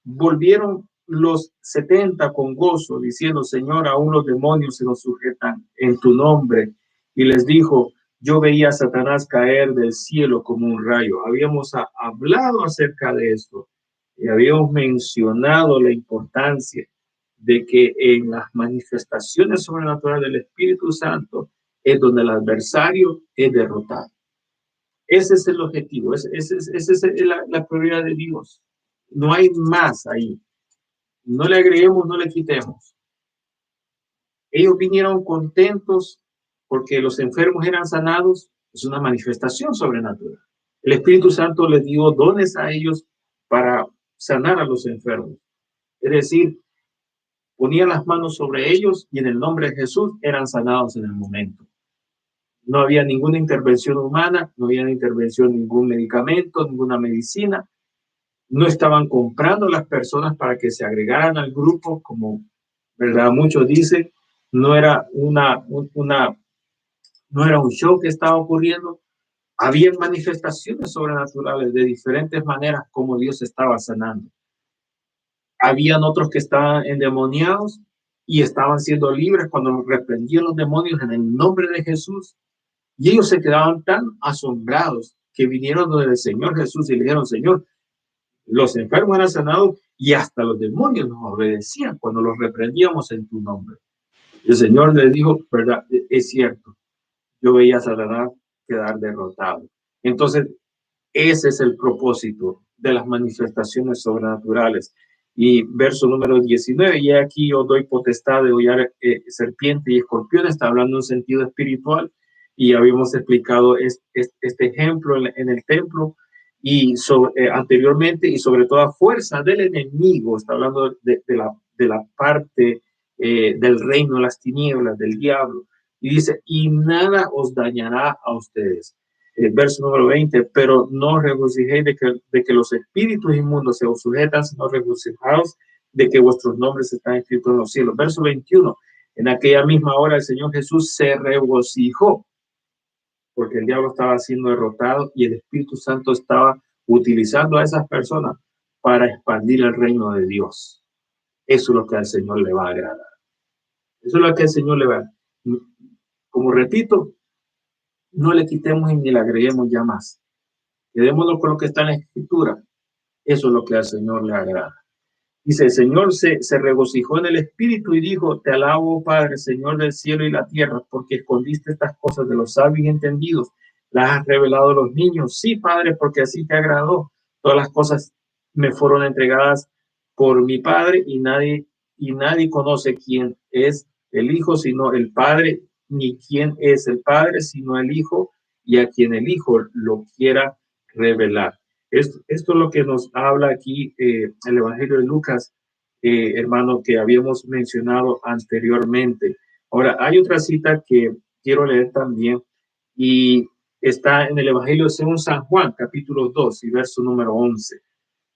volvieron los 70 con gozo, diciendo, Señor, aún los demonios se nos sujetan en tu nombre. Y les dijo, yo veía a Satanás caer del cielo como un rayo. Habíamos hablado acerca de esto y habíamos mencionado la importancia de que en las manifestaciones sobrenaturales del Espíritu Santo es donde el adversario es derrotado. Ese es el objetivo, esa es la prioridad de Dios. No hay más ahí. No le agreguemos, no le quitemos. Ellos vinieron contentos porque los enfermos eran sanados. Es una manifestación sobrenatural. El Espíritu Santo les dio dones a ellos para sanar a los enfermos. Es decir, ponía las manos sobre ellos y en el nombre de Jesús eran sanados en el momento. No había ninguna intervención humana, no había intervención, ningún medicamento, ninguna medicina. No estaban comprando las personas para que se agregaran al grupo, como verdad muchos dicen. No era no era un show que estaba ocurriendo. Había manifestaciones sobrenaturales de diferentes maneras como Dios estaba sanando. Habían otros que estaban endemoniados y estaban siendo libres cuando reprendían los demonios en el nombre de Jesús. Y ellos se quedaban tan asombrados que vinieron donde el Señor Jesús y le dijeron: Señor, los enfermos eran sanados y hasta los demonios nos obedecían cuando los reprendíamos en tu nombre. Y el Señor les dijo: verdad, es cierto, yo veía a Satanás quedar derrotado. Entonces, ese es el propósito de las manifestaciones sobrenaturales. Y verso número 19, y aquí os doy potestad de hollar serpiente y escorpión. Está hablando en un sentido espiritual, y habíamos explicado este ejemplo en el templo y anteriormente, y sobre toda fuerza del enemigo. Está hablando de la parte del reino de las tinieblas, del diablo. Y dice: y nada os dañará a ustedes. Verso número 20, pero no regocijéis de que los espíritus inmundos se os sujetan, sino regocijaos de que vuestros nombres están escritos en los cielos. Verso 21, en aquella misma hora el Señor Jesús se regocijó porque el diablo estaba siendo derrotado y el Espíritu Santo estaba utilizando a esas personas para expandir el reino de Dios. Eso es lo que al Señor le va a agradar. Eso es lo que al Señor le va a agradar. Como repito, no le quitemos ni le agreguemos ya más. Quedémonos con lo que está en la Escritura. Eso es lo que al Señor le agrada. Dice: el Señor se regocijó en el Espíritu y dijo: te alabo, Padre, Señor del cielo y la tierra, porque escondiste estas cosas de los sabios y entendidos, las has revelado a los niños. Sí, Padre, porque así te agradó. Todas las cosas me fueron entregadas por mi Padre, y nadie conoce quién es el Hijo sino el Padre, ni quién es el Padre sino el Hijo, y a quien el Hijo lo quiera revelar. Esto es lo que nos habla aquí el Evangelio de Lucas, hermano, que habíamos mencionado anteriormente. Ahora, hay otra cita que quiero leer también, y está en el Evangelio según San Juan, capítulo 2 y verso número 11.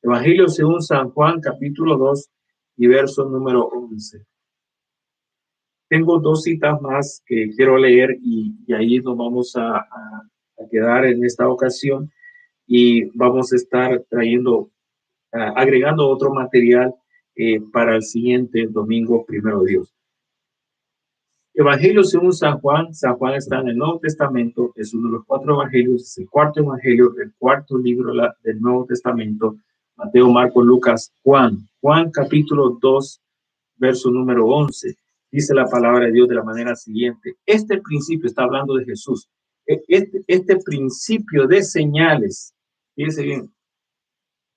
Evangelio según San Juan, capítulo 2 y verso número 11. Tengo dos citas más que quiero leer, y ahí nos vamos a quedar en esta ocasión, y vamos a estar trayendo, agregando otro material para el siguiente domingo, primero Dios. Evangelio según San Juan. San Juan está en el Nuevo Testamento, es uno de los 4 evangelios, es el cuarto evangelio, el cuarto libro del Nuevo Testamento: Mateo, Marcos, Lucas, Juan. Juan capítulo 2, verso número 11. Dice la palabra de Dios de la manera siguiente: este principio, está hablando de Jesús, este principio de señales, fíjense bien,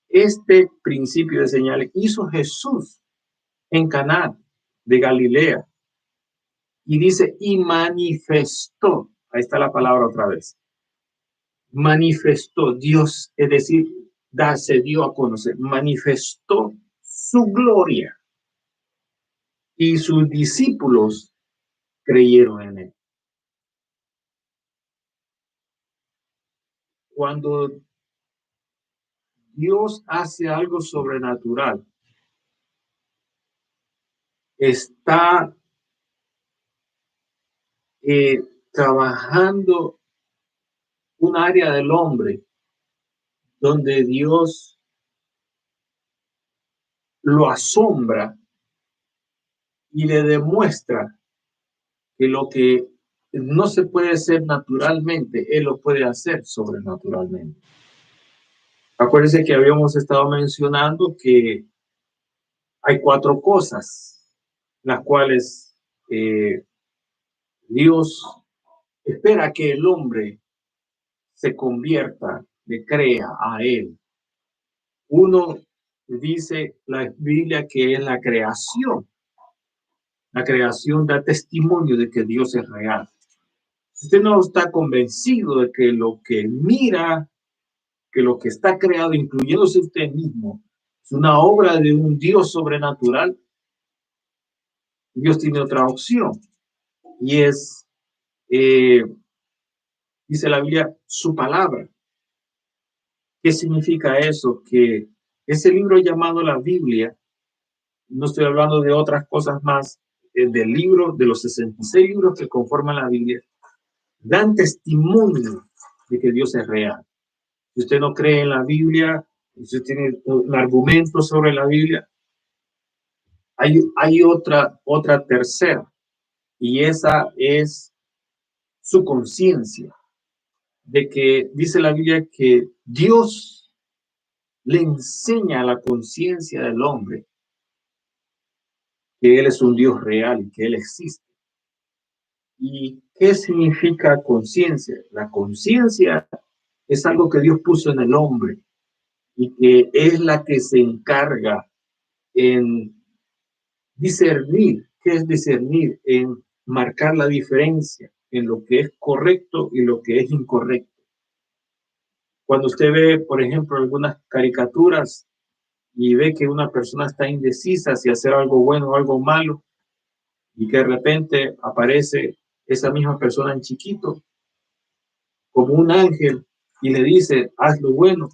este principio de señales hizo Jesús en Caná de Galilea. Y dice: y manifestó, ahí está la palabra otra vez, manifestó Dios, es decir, se dio a conocer, manifestó su gloria, y sus discípulos creyeron en él. Cuando Dios hace algo sobrenatural, está trabajando un área del hombre donde Dios lo asombra y le demuestra que lo que no se puede hacer naturalmente, Él lo puede hacer sobrenaturalmente. Acuérdense que habíamos estado mencionando que hay 4 cosas las cuales Dios espera que el hombre se convierta, le crea a Él. Uno, dice la Biblia, que es la creación. La creación da testimonio de que Dios es real. Si usted no está convencido de que lo que mira, que lo que está creado, incluyéndose usted mismo, es una obra de un Dios sobrenatural, Dios tiene otra opción, y es, dice la Biblia, su palabra. ¿Qué significa eso? Que ese libro llamado la Biblia, no estoy hablando de otras cosas más, del libro, de los 66 libros que conforman la Biblia, dan testimonio de que Dios es real. Si usted no cree en la Biblia, si usted tiene un argumento sobre la Biblia, Hay otra tercera, y esa es su conciencia, de que dice la Biblia que Dios le enseña a la conciencia del hombre que Él es un Dios real y que Él existe. ¿Y qué significa conciencia? La conciencia es algo que Dios puso en el hombre y que es la que se encarga en discernir. ¿Qué es discernir? En marcar la diferencia en lo que es correcto y lo que es incorrecto. Cuando usted ve, por ejemplo, algunas caricaturas y ve que una persona está indecisa si hacer algo bueno o algo malo, y que de repente aparece esa misma persona en chiquito como un ángel y le dice, haz lo bueno,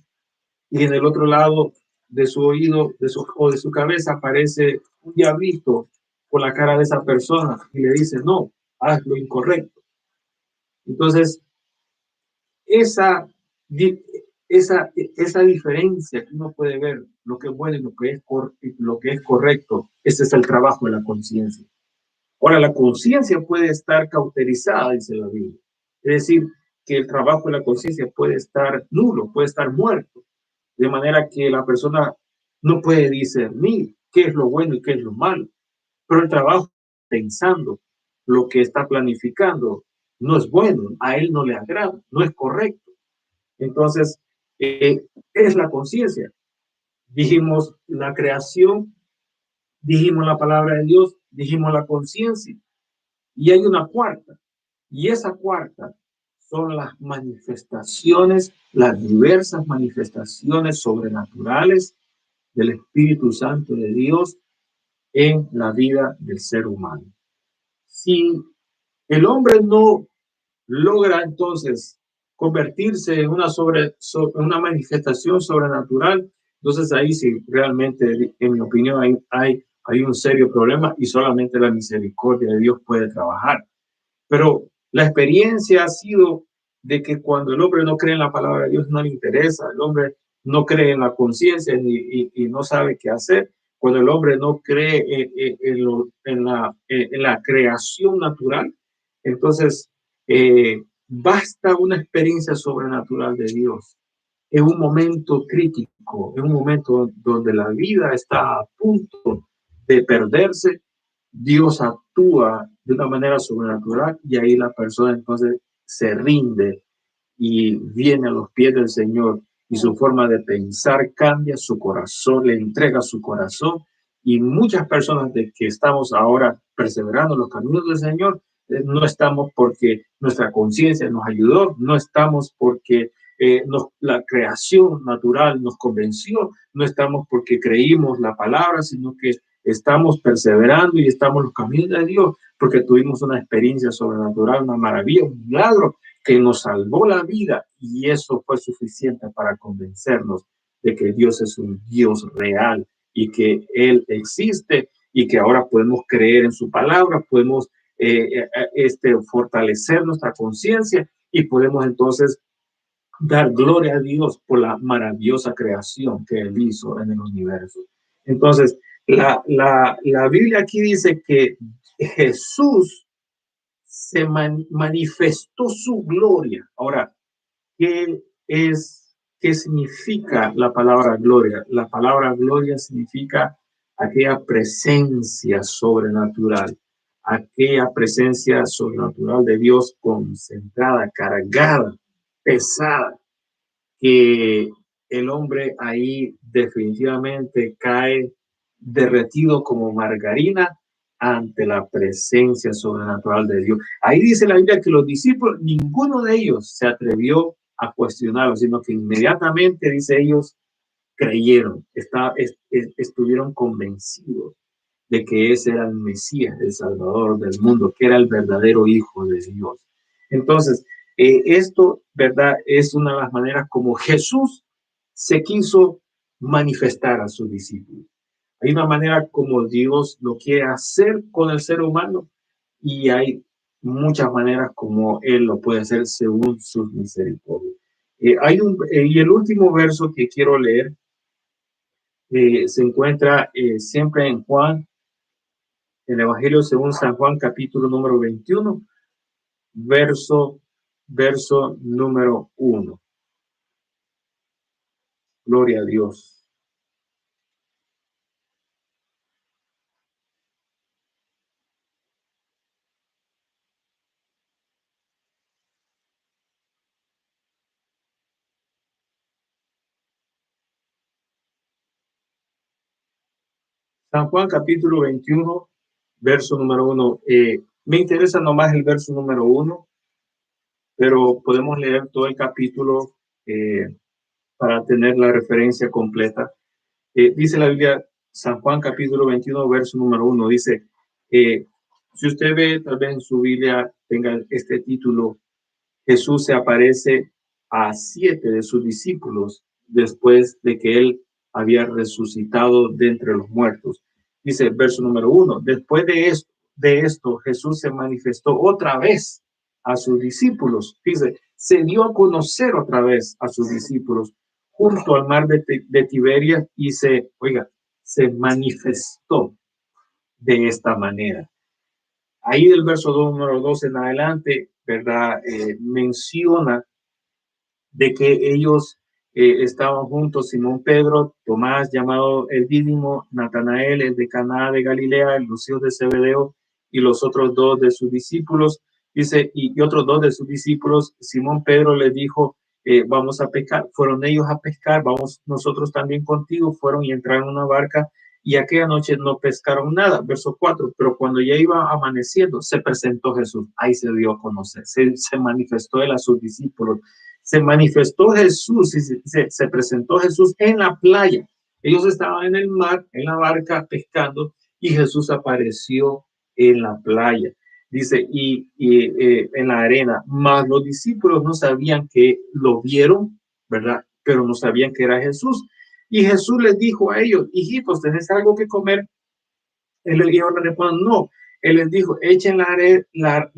y en el otro lado de su oído o de su cabeza aparece un diablito con la cara de esa persona y le dice, no, haz lo incorrecto. Entonces, esa, esa diferencia que uno puede ver, lo que es bueno y lo que es correcto, ese es el trabajo de la conciencia. Ahora, la conciencia puede estar cauterizada, dice la Biblia. Es decir, que el trabajo de la conciencia puede estar nulo, puede estar muerto, de manera que la persona no puede discernir qué es lo bueno y qué es lo malo. Pero el trabajo, pensando lo que está planificando, no es bueno, a él no le agrada, no es correcto. Entonces, es la conciencia. Dijimos la creación, dijimos la palabra de Dios, dijimos la conciencia. Y hay una cuarta, y esa cuarta son las manifestaciones, las diversas manifestaciones sobrenaturales del Espíritu Santo de Dios en la vida del ser humano. Si el hombre no logra entonces convertirse en una manifestación sobrenatural, entonces ahí sí realmente, en mi opinión, hay un serio problema y solamente la misericordia de Dios puede trabajar. Pero la experiencia ha sido de que cuando el hombre no cree en la palabra de Dios, no le interesa, el hombre no cree en la conciencia y no sabe qué hacer. Cuando el hombre no cree en la creación natural, entonces basta una experiencia sobrenatural de Dios. En un momento crítico, en un momento donde la vida está a punto de perderse, Dios actúa de una manera sobrenatural y ahí la persona entonces se rinde y viene a los pies del Señor y su forma de pensar cambia, su corazón le entrega su corazón, y muchas personas de que estamos ahora perseverando en los caminos del Señor, no estamos porque nuestra conciencia nos ayudó, no estamos porque la creación natural nos convenció, no estamos porque creímos la palabra, sino que estamos perseverando y estamos en los caminos de Dios porque tuvimos una experiencia sobrenatural, una maravilla, un milagro que nos salvó la vida, y eso fue suficiente para convencernos de que Dios es un Dios real y que Él existe y que ahora podemos creer en su palabra, podemos fortalecer nuestra conciencia y podemos entonces dar gloria a Dios por la maravillosa creación que Él hizo en el universo. Entonces, la Biblia aquí dice que Jesús se manifestó su gloria. Ahora, ¿qué significa la palabra gloria? La palabra gloria significa aquella presencia sobrenatural, aquella presencia sobrenatural de Dios concentrada, cargada, pesada, que el hombre ahí definitivamente cae derretido como margarina ante la presencia sobrenatural de Dios. Ahí dice la Biblia que los discípulos, ninguno de ellos se atrevió a cuestionarlo, sino que inmediatamente, dice, ellos creyeron, estuvieron convencidos de que ese era el Mesías, el Salvador del mundo, que era el verdadero Hijo de Dios. Entonces, esto, ¿verdad? Es una de las maneras como Jesús se quiso manifestar a sus discípulos. Hay una manera como Dios lo quiere hacer con el ser humano, y hay muchas maneras como Él lo puede hacer según sus misericordias. Y el último verso que quiero leer se encuentra siempre en Juan El Evangelio según San Juan, capítulo número 21, verso número 1. Gloria a Dios. San Juan, capítulo 21, verso número 1. Me interesa nomás el verso número 1, pero podemos leer todo el capítulo para tener la referencia completa. Dice la Biblia, San Juan capítulo 21, verso número 1, dice, si usted ve, tal vez en su Biblia tenga este título, Jesús se aparece a 7 de sus discípulos después de que él había resucitado de entre los muertos. Dice el verso número 1, después de esto Jesús se manifestó otra vez a sus discípulos. Dice, se dio a conocer otra vez a sus discípulos junto al mar de Tiberias y se manifestó de esta manera. Ahí del verso número 2 en adelante, ¿verdad? Menciona de que ellos estaban juntos, Simón Pedro, Tomás, llamado el Dídimo, Natanael, el de Caná de Galilea, los hijos de Zebedeo, y los otros 2 de sus discípulos. Dice, y otros 2 de sus discípulos, Simón Pedro les dijo, vamos a pescar. Fueron ellos a pescar, vamos nosotros también contigo. Fueron y entraron en una barca, y aquella noche no pescaron nada. Verso 4, pero cuando ya iba amaneciendo, se presentó Jesús. Ahí se dio a conocer, se manifestó él a sus discípulos. Se manifestó Jesús y se presentó Jesús en la playa. Ellos estaban en el mar, en la barca, pescando, y Jesús apareció en la playa. Dice, en la arena, mas los discípulos no sabían que lo vieron, ¿verdad? Pero no sabían que era Jesús. Y Jesús les dijo a ellos, hijitos, ¿tenés algo que comer? Ellos le responden, no. Él les dijo, echen la red a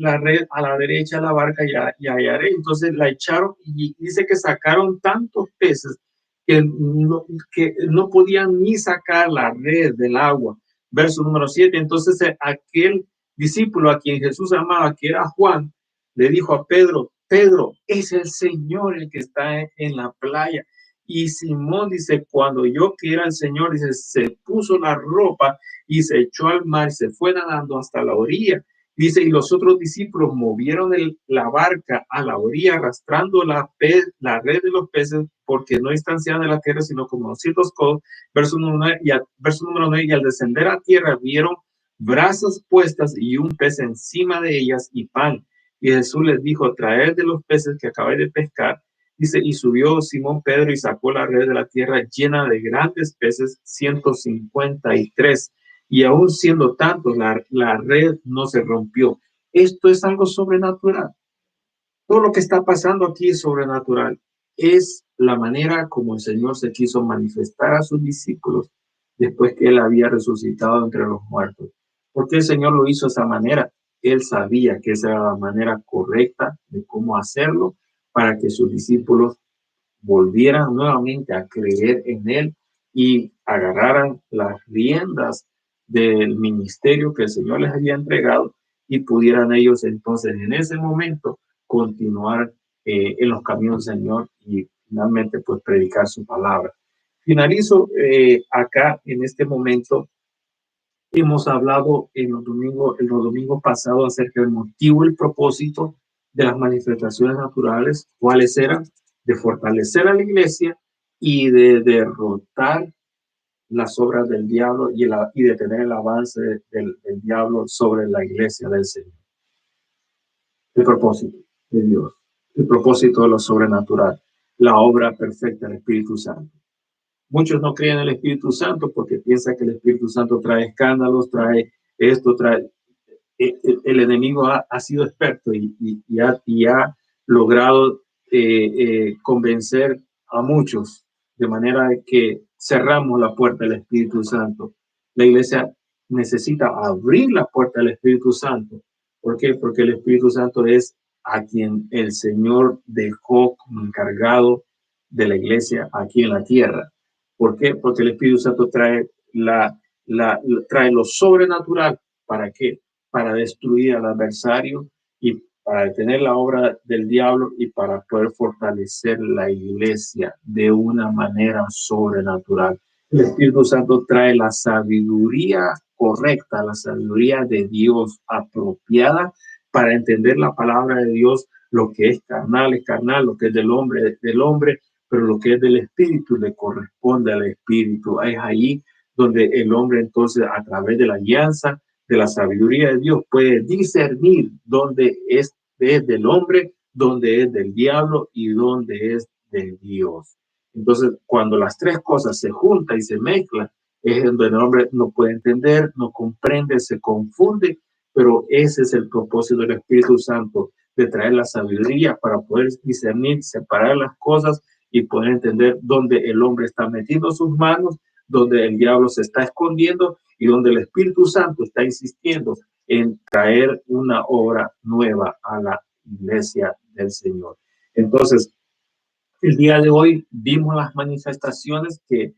la derecha de la barca y hallaré. Entonces la echaron y dice que sacaron tantos peces que no podían ni sacar la red del agua. Verso número 7. Entonces aquel discípulo a quien Jesús amaba, que era Juan, le dijo a Pedro, Pedro, es el Señor el que está en la playa. Y Simón dice, cuando yo que era el Señor, dice, se puso la ropa y se echó al mar, se fue nadando hasta la orilla. Dice, y los otros discípulos movieron la barca a la orilla, arrastrando la red de los peces, porque no distanciaban de la tierra, sino como 200 codos. Verso número 9, y al descender a tierra, vieron brasas puestas y un pez encima de ellas y pan. Y Jesús les dijo, traed de los peces que acabáis de pescar. Dice, y subió Simón Pedro y sacó la red de la tierra llena de grandes peces, 153. Y aún siendo tantos, la red no se rompió. Esto es algo sobrenatural. Todo lo que está pasando aquí es sobrenatural. Es la manera como el Señor se quiso manifestar a sus discípulos después que Él había resucitado entre los muertos. ¿Por qué el Señor lo hizo de esa manera? Él sabía que esa era la manera correcta de cómo hacerlo para que sus discípulos volvieran nuevamente a creer en Él y agarraran las riendas del ministerio que el Señor les había entregado y pudieran ellos entonces en ese momento continuar en los caminos del Señor y finalmente pues predicar su palabra. Finalizo acá en este momento. Hemos hablado en los domingos pasados acerca del motivo y el propósito de las manifestaciones naturales, cuáles eran, de fortalecer a la iglesia y de derrotar las obras del diablo y detener el avance del diablo sobre la iglesia del Señor. El propósito de Dios, el propósito de lo sobrenatural, la obra perfecta del Espíritu Santo. Muchos no creen en el Espíritu Santo porque piensan que el Espíritu Santo trae escándalos, trae esto, trae... El enemigo ha sido experto y ha logrado convencer a muchos de manera que cerramos la puerta del Espíritu Santo. La iglesia necesita abrir la puerta del Espíritu Santo. ¿Por qué? Porque el Espíritu Santo es a quien el Señor dejó como encargado de la iglesia aquí en la tierra. ¿Por qué? Porque el Espíritu Santo trae trae lo sobrenatural ¿Para qué? Para destruir al adversario y para detener la obra del diablo y para poder fortalecer la iglesia de una manera sobrenatural. El Espíritu Santo trae la sabiduría correcta, la sabiduría de Dios apropiada para entender la palabra de Dios. Lo que es carnal, lo que es del hombre, es del hombre, pero lo que es del Espíritu le corresponde al Espíritu. Es ahí donde el hombre entonces, a través de la alianza, de la sabiduría de Dios, puede discernir dónde es del hombre, dónde es del diablo y dónde es de Dios. Entonces, cuando las tres cosas se juntan y se mezclan, es donde el hombre no puede entender, no comprende, se confunde, pero ese es el propósito del Espíritu Santo, de traer la sabiduría para poder discernir, separar las cosas y poder entender dónde el hombre está metiendo sus manos, donde el diablo se está escondiendo y donde el Espíritu Santo está insistiendo en traer una obra nueva a la iglesia del Señor. Entonces, el día de hoy vimos las manifestaciones que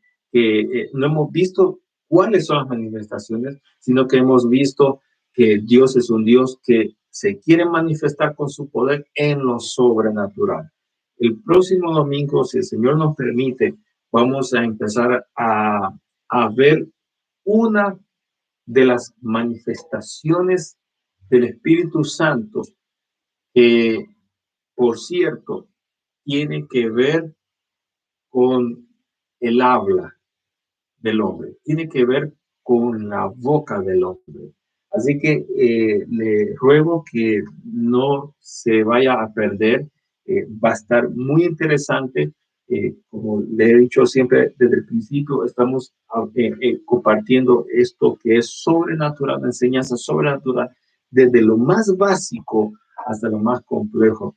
no hemos visto cuáles son las manifestaciones, sino que hemos visto que Dios es un Dios que se quiere manifestar con su poder en lo sobrenatural. El próximo domingo, si el Señor nos permite, vamos a empezar a ver una de las manifestaciones del Espíritu Santo que, por cierto, tiene que ver con el habla del hombre, tiene que ver con la boca del hombre. Así que le ruego que no se vaya a perder, va a estar muy interesante. Como le he dicho siempre desde el principio, estamos compartiendo esto que es sobrenatural, la enseñanza sobrenatural, desde lo más básico hasta lo más complejo.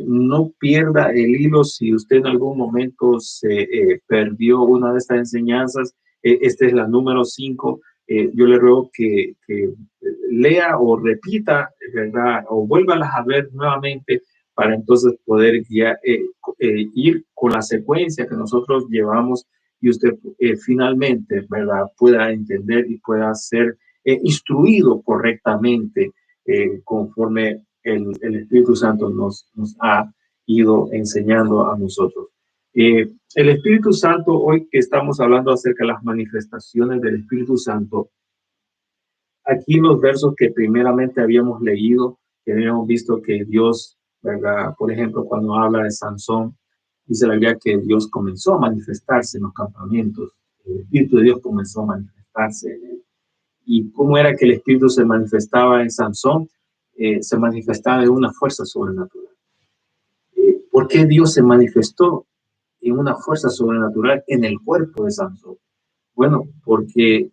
No pierda el hilo si usted en algún momento se perdió una de estas enseñanzas. Esta es la número 5. Yo le ruego que lea o repita, ¿verdad? O vuélvalas a ver nuevamente para entonces poder ir con la secuencia que nosotros llevamos y usted finalmente, ¿verdad?, pueda entender y pueda ser instruido correctamente conforme el Espíritu Santo nos ha ido enseñando a nosotros. El Espíritu Santo, hoy que estamos hablando acerca de las manifestaciones del Espíritu Santo, aquí los versos que primeramente habíamos leído, que habíamos visto que Dios, ¿verdad? Por ejemplo, cuando habla de Sansón, dice la Biblia que Dios comenzó a manifestarse en los campamentos, el Espíritu de Dios comenzó a manifestarse en él. ¿Y cómo era que el Espíritu se manifestaba en Sansón? Se manifestaba en una fuerza sobrenatural. ¿Por qué Dios se manifestó en una fuerza sobrenatural en el cuerpo de Sansón? Bueno, porque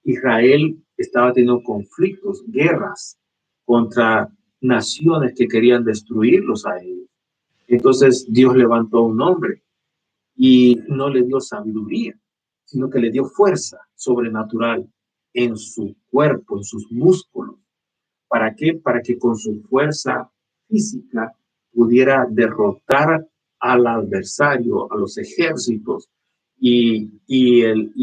Israel estaba teniendo conflictos, guerras contra naciones que querían destruirlos a ellos. Entonces Dios levantó un hombre y no le dio sabiduría, sino que le dio fuerza sobrenatural en su cuerpo, en sus músculos. ¿Para qué? Para que con su fuerza física pudiera derrotar al adversario, a los ejércitos y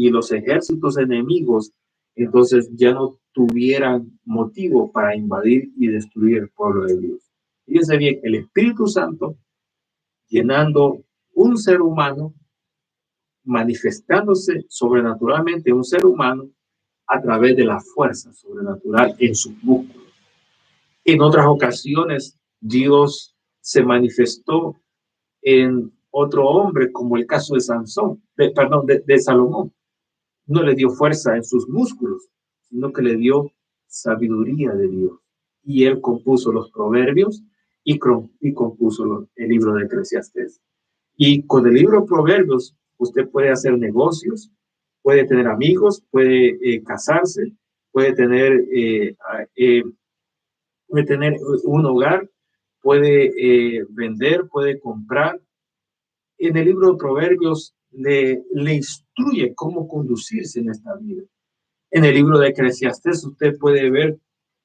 los ejércitos enemigos, entonces ya no tuvieran motivo para invadir y destruir el pueblo de Dios. Fíjense bien, el Espíritu Santo llenando un ser humano, manifestándose sobrenaturalmente en un ser humano a través de la fuerza sobrenatural en sus músculos. En otras ocasiones, Dios se manifestó en otro hombre, como el caso de Sansón, de Salomón. No le dio fuerza en sus músculos, sino que le dio sabiduría de Dios. Y él compuso los proverbios y compuso el libro de Eclesiastés. Y con el libro de Proverbios, usted puede hacer negocios, puede tener amigos, puede casarse, puede tener un hogar, puede vender, puede comprar. En el libro de Proverbios le instruye cómo conducirse en esta vida. En el libro de Eclesiastés usted puede ver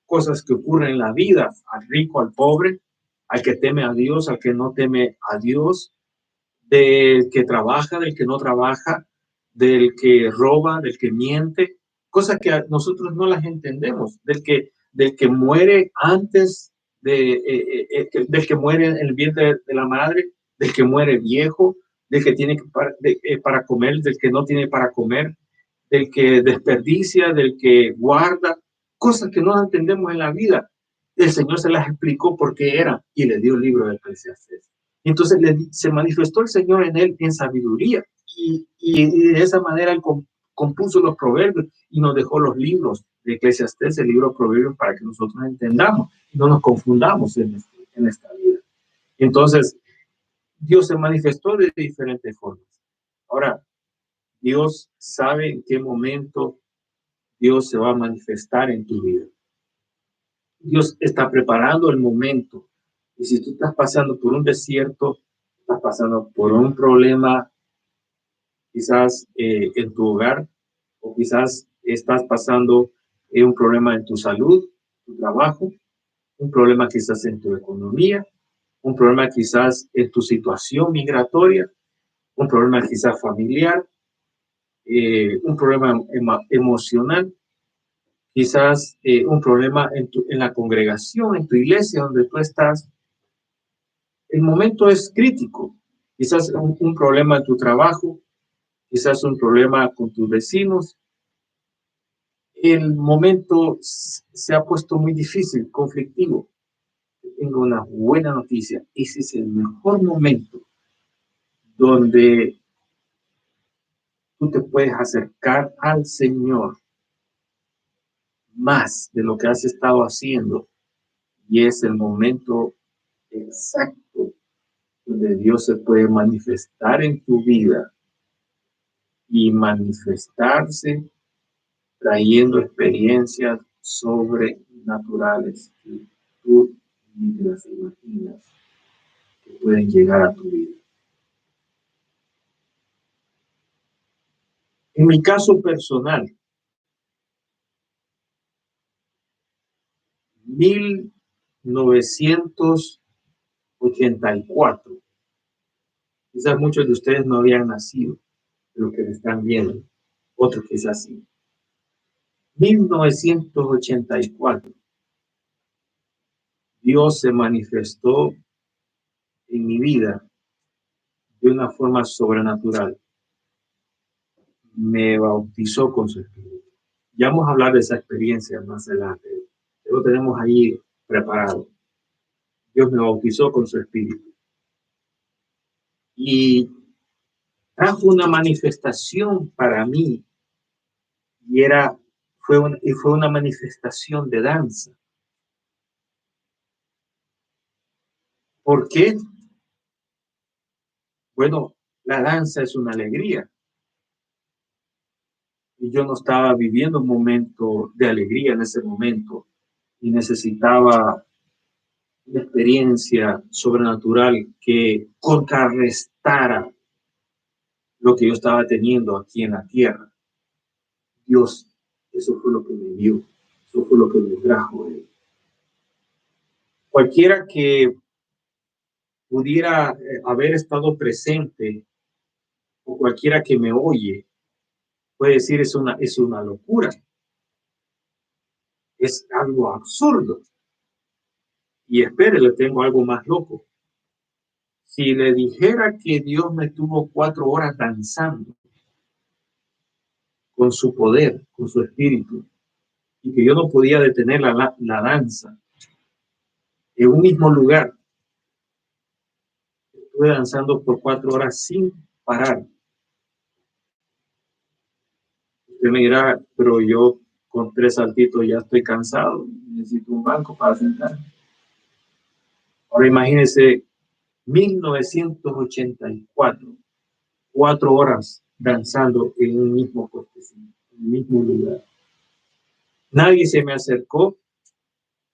cosas que ocurren en la vida, al rico, al pobre, al que teme a Dios, al que no teme a Dios, del que trabaja, del que no trabaja, del que roba, del que miente, cosas que nosotros no las entendemos, del que muere antes del que muere en el vientre de la madre, del que muere viejo, del que tiene para comer, del que no tiene para comer, del que desperdicia, del que guarda, cosas que no entendemos en la vida. El Señor se las explicó por qué era y le dio el libro de Eclesiastés. Entonces se manifestó el Señor en él en sabiduría y de esa manera él compuso los proverbios y nos dejó los libros de Eclesiastés, el libro de proverbios, para que nosotros entendamos y no nos confundamos en esta vida. Entonces, Dios se manifestó de diferentes formas. Ahora, Dios sabe en qué momento Dios se va a manifestar en tu vida. Dios está preparando el momento. Y si tú estás pasando por un desierto, estás pasando por un problema, quizás en tu hogar, o quizás estás pasando un problema en tu salud, tu trabajo, un problema quizás en tu economía, un problema quizás en tu situación migratoria, un problema quizás familiar, un problema emocional, quizás un problema en la congregación, en tu iglesia donde tú estás. El momento es crítico. Quizás un problema en tu trabajo, quizás un problema con tus vecinos. El momento se ha puesto muy difícil, conflictivo. Tengo una buena noticia. Ese es el mejor momento donde tú te puedes acercar al Señor más de lo que has estado haciendo. Y es el momento exacto donde Dios se puede manifestar en tu vida y manifestarse trayendo experiencias sobrenaturales que tú ni te las imaginas que pueden llegar a tu vida. En mi caso personal, 1984, quizás muchos de ustedes no habían nacido, lo que me están viendo, otros quizás sí. 1984, Dios se manifestó en mi vida de una forma sobrenatural. Me bautizó con su espíritu. Ya vamos a hablar de esa experiencia más adelante. Lo tenemos ahí preparado. Dios me bautizó con su espíritu. Y trajo una manifestación para mí. Y fue una manifestación de danza. ¿Por qué? Bueno, la danza es una alegría. Y yo no estaba viviendo un momento de alegría en ese momento. Y necesitaba una experiencia sobrenatural que contrarrestara lo que yo estaba teniendo aquí en la tierra. Dios, eso fue lo que me dio, eso fue lo que me trajo él. Cualquiera que pudiera haber estado presente o cualquiera que me oye puede decir es una locura, es algo absurdo. Y espere, le tengo algo más loco. Si le dijera que Dios me tuvo 4 horas danzando con su poder, con su espíritu, y que yo no podía detener la danza en un mismo lugar, estuve danzando por 4 horas sin parar. Usted me dirá, pero yo con 3 saltitos ya estoy cansado, necesito un banco para sentar. Ahora imagínese 1984, 4 horas danzando en un mismo cortesín, en el mismo lugar. Nadie se me acercó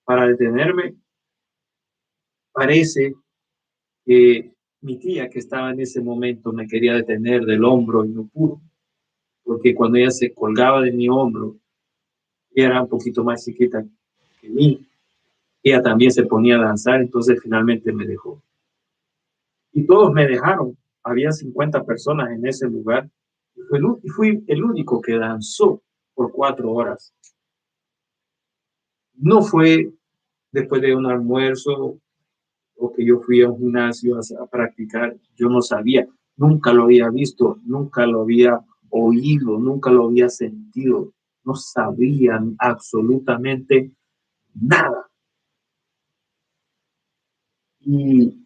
para detenerme. Parece que mi tía, que estaba en ese momento, me quería detener del hombro y no pudo, porque cuando ella se colgaba de mi hombro, ella era un poquito más chiquita que mí, ella también se ponía a danzar, entonces finalmente me dejó. Y todos me dejaron, había 50 personas en ese lugar, y fui el único que danzó por 4 horas. No fue después de un almuerzo o que yo fui a un gimnasio a practicar. Yo no sabía, nunca lo había visto, nunca lo había oído, nunca lo había sentido. No sabían absolutamente nada. Y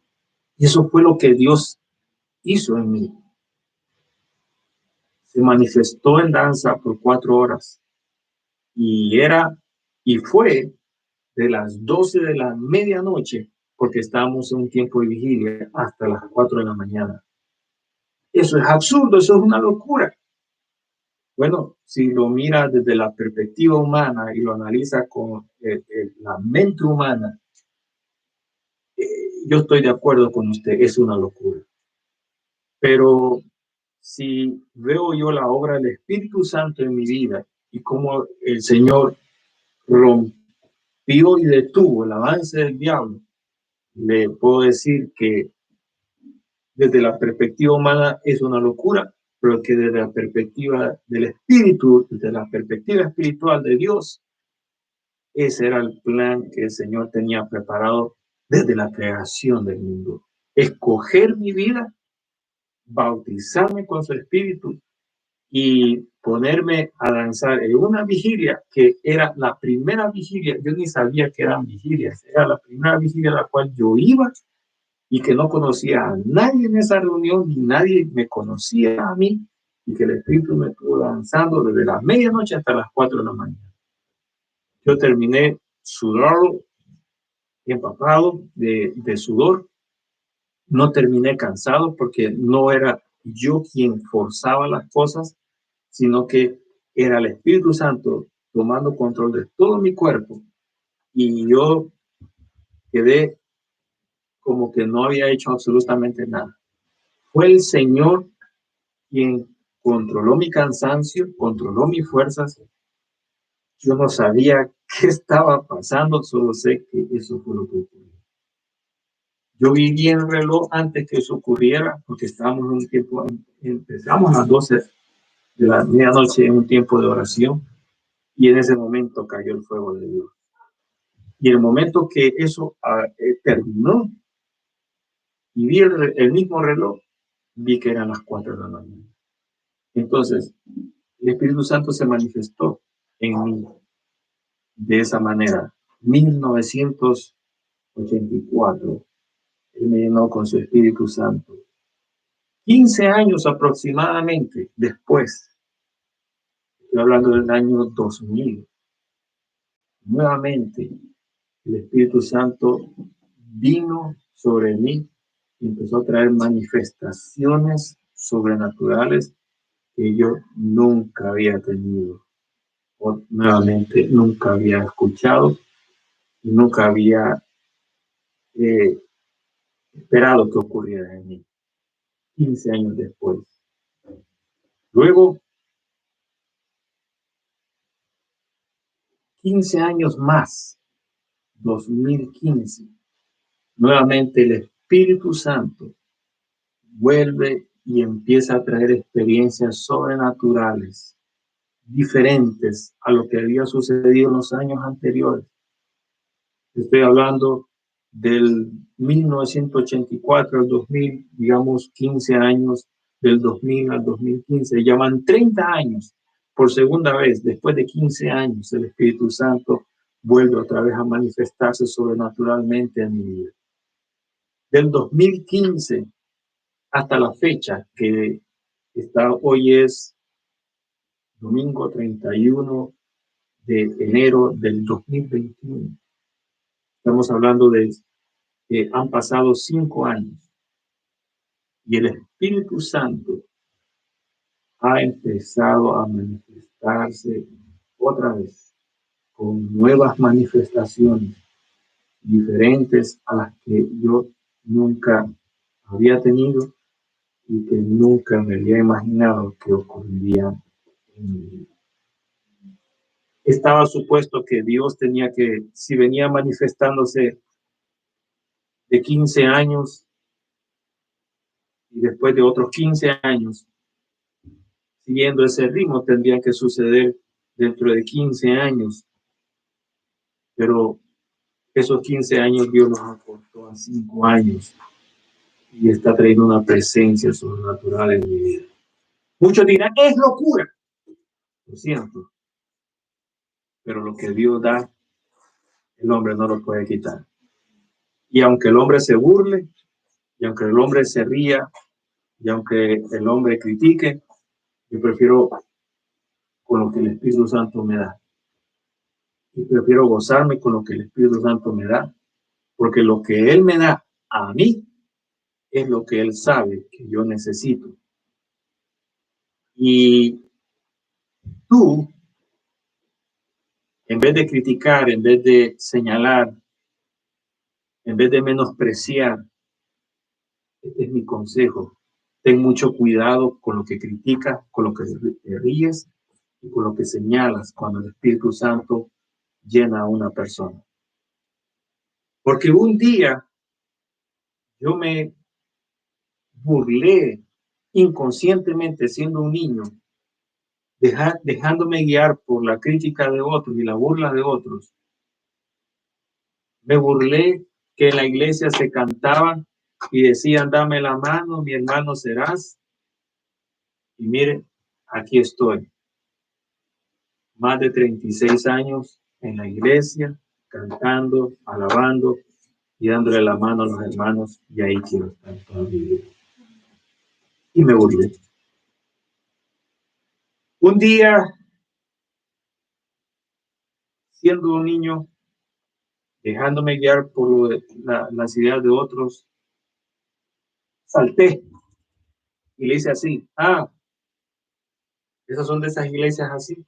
eso fue lo que Dios hizo en mí. Se manifestó en danza por 4 horas y fue de las 12 de la medianoche, porque estábamos en un tiempo de vigilia, hasta las 4 de la mañana. Eso es absurdo, eso es una locura. Bueno, si lo mira desde la perspectiva humana y lo analiza con la mente humana, yo estoy de acuerdo con usted, es una locura. Pero si veo yo la obra del Espíritu Santo en mi vida y cómo el Señor rompió y detuvo el avance del diablo, le puedo decir que desde la perspectiva humana es una locura, pero que desde la perspectiva del Espíritu, desde la perspectiva espiritual de Dios, ese era el plan que el Señor tenía preparado desde la creación del mundo. Escoger mi vida, bautizarme con su Espíritu y ponerme a danzar en una vigilia que era la primera vigilia. Yo ni sabía que eran vigilias. Era la primera vigilia a la cual yo iba y que no conocía a nadie en esa reunión, ni nadie me conocía a mí, y que el Espíritu me estuvo danzando desde la medianoche hasta las 4 de la mañana. Yo terminé sudado, empapado de sudor. No terminé cansado porque no era yo quien forzaba las cosas, sino que era el Espíritu Santo tomando control de todo mi cuerpo, y yo quedé como que no había hecho absolutamente nada. Fue el Señor quien controló mi cansancio, controló mis fuerzas. Yo no sabía qué estaba pasando, solo sé que eso fue lo que ocurrió. Yo viví en el reloj antes que eso ocurriera, porque estábamos en un tiempo, empezamos a las 12 de la medianoche en un tiempo de oración, y en ese momento cayó el fuego de Dios. Y el momento que eso terminó y vi el mismo reloj, vi que eran las 4 de la mañana. Entonces, el Espíritu Santo se manifestó en mí de esa manera. 1984, Él me llenó con su Espíritu Santo. 15 años aproximadamente después, estoy hablando del año 2000, nuevamente el Espíritu Santo vino sobre mí y empezó a traer manifestaciones sobrenaturales que yo nunca había tenido, o nuevamente nunca había escuchado y nunca había esperado que ocurriera en mí. 15 años después. Luego, 15 años más, 2015, nuevamente el Espíritu Santo vuelve y empieza a traer experiencias sobrenaturales, diferentes a lo que había sucedido en los años anteriores. Estoy hablando del 1984 al 2000, digamos 15 años, del 2000 al 2015, llaman 30 años. Por segunda vez, después de 15 años, el Espíritu Santo vuelve otra vez a manifestarse sobrenaturalmente en mi vida. Del 2015 hasta la fecha, que hoy es domingo 31 de enero del 2021. Estamos hablando de que han pasado 5 años y el Espíritu Santo ha empezado a manifestarse otra vez con nuevas manifestaciones diferentes a las que yo nunca había tenido y que nunca me había imaginado que ocurrirían en mi vida. Estaba supuesto que Dios tenía que, si venía manifestándose de 15 años y después de otros 15 años, siguiendo ese ritmo, tendría que suceder dentro de 15 años, pero esos 15 años Dios los acortó a 5 años y está trayendo una presencia sobrenatural en mi vida. Muchos dirán, es locura. Lo siento, pero lo que Dios da, el hombre no lo puede quitar. Y aunque el hombre se burle, y aunque el hombre se ría, y aunque el hombre critique, yo prefiero con lo que el Espíritu Santo me da. Y prefiero gozarme con lo que el Espíritu Santo me da, porque lo que Él me da a mí es lo que Él sabe que yo necesito. Y tú, en vez de criticar, en vez de señalar, en vez de menospreciar, este es mi consejo. Ten mucho cuidado con lo que criticas, con lo que te ríes y con lo que señalas cuando el Espíritu Santo llena a una persona. Porque un día yo me burlé inconscientemente siendo un niño, dejándome guiar por la crítica de otros y la burla de otros. Me burlé que en la iglesia se cantaban y decían, dame la mano, mi hermano serás. Y miren, aquí estoy. Más de 36 años en la iglesia, cantando, alabando y dándole la mano a los hermanos. Y ahí quiero estar toda mi vida. Y me burlé. Un día, siendo un niño, dejándome guiar por las ideas de otros, salté y le hice así. Esas son de esas iglesias así.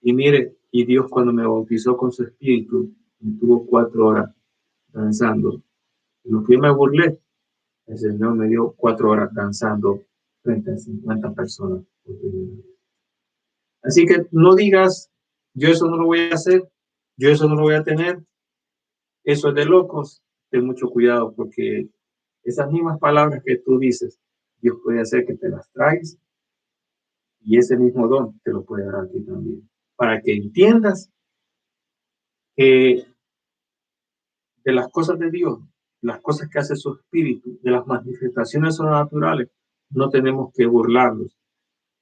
Y mire, y Dios cuando me bautizó con su espíritu, me tuvo 4 horas danzando. Y lo que yo me burlé, el Señor me dio 4 horas danzando frente a 50 personas. Así que no digas, yo eso no lo voy a hacer, yo eso no lo voy a tener, eso es de locos. Ten mucho cuidado porque esas mismas palabras que tú dices, Dios puede hacer que te las traigas y ese mismo don te lo puede dar a ti también. Para que entiendas que de las cosas de Dios, las cosas que hace su espíritu, de las manifestaciones sobrenaturales, no tenemos que burlarlos,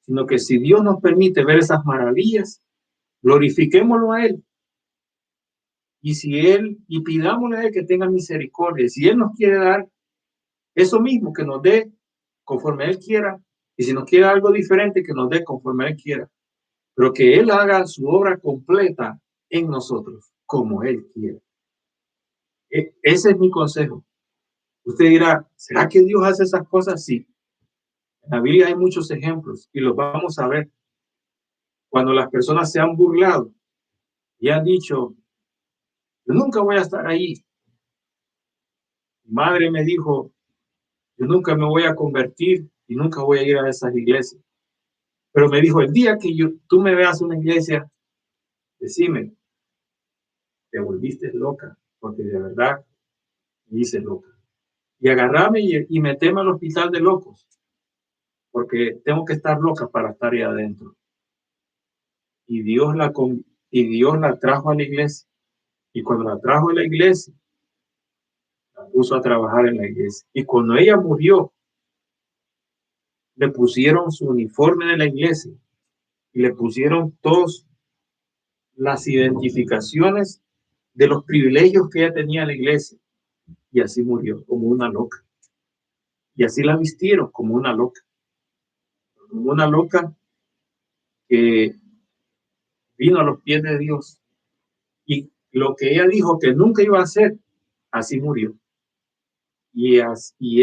sino que si Dios nos permite ver esas maravillas, glorifiquémoslo a Él. Y pidámosle a Él que tenga misericordia. Si Él nos quiere dar eso mismo, que nos dé conforme Él quiera, y si nos quiere algo diferente, que nos dé conforme Él quiera. Pero que Él haga su obra completa en nosotros, como Él quiere. Ese es mi consejo. Usted dirá, ¿será que Dios hace esas cosas? Sí. En la Biblia hay muchos ejemplos y los vamos a ver. Cuando las personas se han burlado y han dicho, yo nunca voy a estar ahí. Mi madre me dijo, yo nunca me voy a convertir y nunca voy a ir a esas iglesias. Pero me dijo, el día que tú me veas en una iglesia, decime, te volviste loca, porque de verdad me hice loca. Y agarrame y meteme al hospital de locos, porque tengo que estar loca para estar ahí adentro. Y Dios la trajo a la iglesia. Y cuando la trajo a la iglesia, la puso a trabajar en la iglesia. Y cuando ella murió, le pusieron su uniforme de la iglesia y le pusieron todas las identificaciones de los privilegios que ella tenía en la iglesia. Y así murió, como una loca. Y así la vistieron como una loca. Como una loca que vino a los pies de Dios. Y lo que ella dijo que nunca iba a hacer, así murió. Y